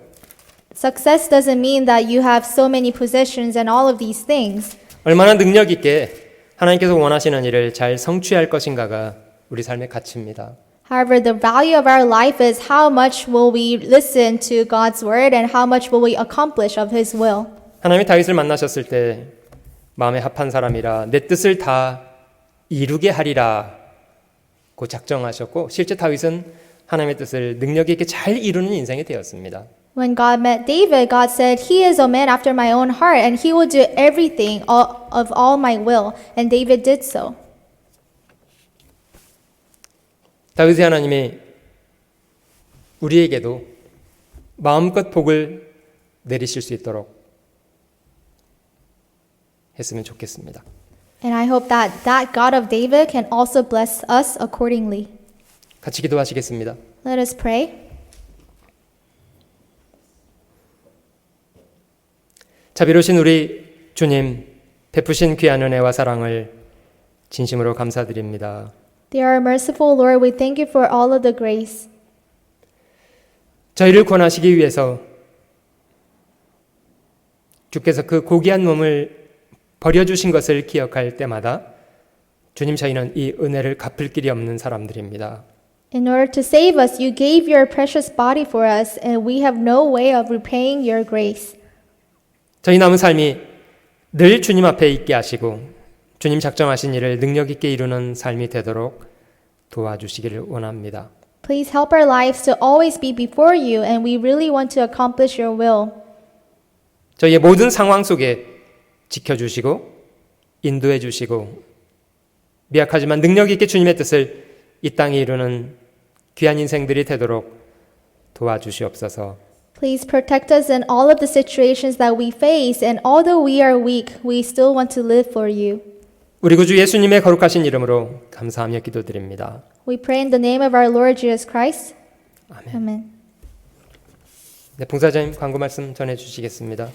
Success doesn't mean that you have so many possessions and all of these things. 얼마나 능력 있게 하나님께서 원하시는 일을 잘 성취할 것인가가 우리 삶의 가치입니다. However, the value of our life is how much will we listen to God's word and how much will we accomplish of his will. 하나님이 다윗을 만나셨을 때 마음에 합한 사람이라 내 뜻을 다 이루게 하리라 고 작정하셨고 실제 다윗은 하나님의 뜻을 능력 있게 잘 이루는 인생이 되었습니다. When God met David, God said, he is a man after my own heart and he will do everything of all my will. And David did so. 다윗의 하나님이 우리에게도 마음껏 복을 내리실 수 있도록 했으면 좋겠습니다. And I hope that that God of David can also bless us accordingly. 같이 기도하시겠습니다. Let us pray. 자비로우신 우리 주님, 베푸신 귀한 은혜와 사랑을 진심으로 감사드립니다. Dear merciful Lord, we thank you for all of the grace. 저희를 구원하시기 위해서 주께서 그 고귀한 몸을 버려주신 것을 기억할 때마다 주님 저희는 이 은혜를 갚을 길이 없는 사람들입니다. In order to save us, you gave your precious body for us, and we have no way of repaying your grace. 저희 남은 삶이 늘 주님 앞에 있게 하시고 주님 작정하신 일을 능력 있게 이루는 삶이 되도록 도와주시기를 원합니다. Please help our lives to always be before you, and we really want to accomplish your will. 저희의 모든 상황 속에 지켜주시고 인도해 주시고 미약하지만 능력 있게 주님의 뜻을 이 땅에 이루는 귀한 인생들이 되도록 도와주시옵소서. Please protect us in all of the situations that we face, and although we are weak, we still want to live for you. 우리 구주 예수님의 거룩하신 이름으로 감사하며 기도드립니다. We pray in the name of our Lord Jesus Christ. 아멘. Amen. 네, 봉사자님 광고 말씀 전해 주시겠습니다.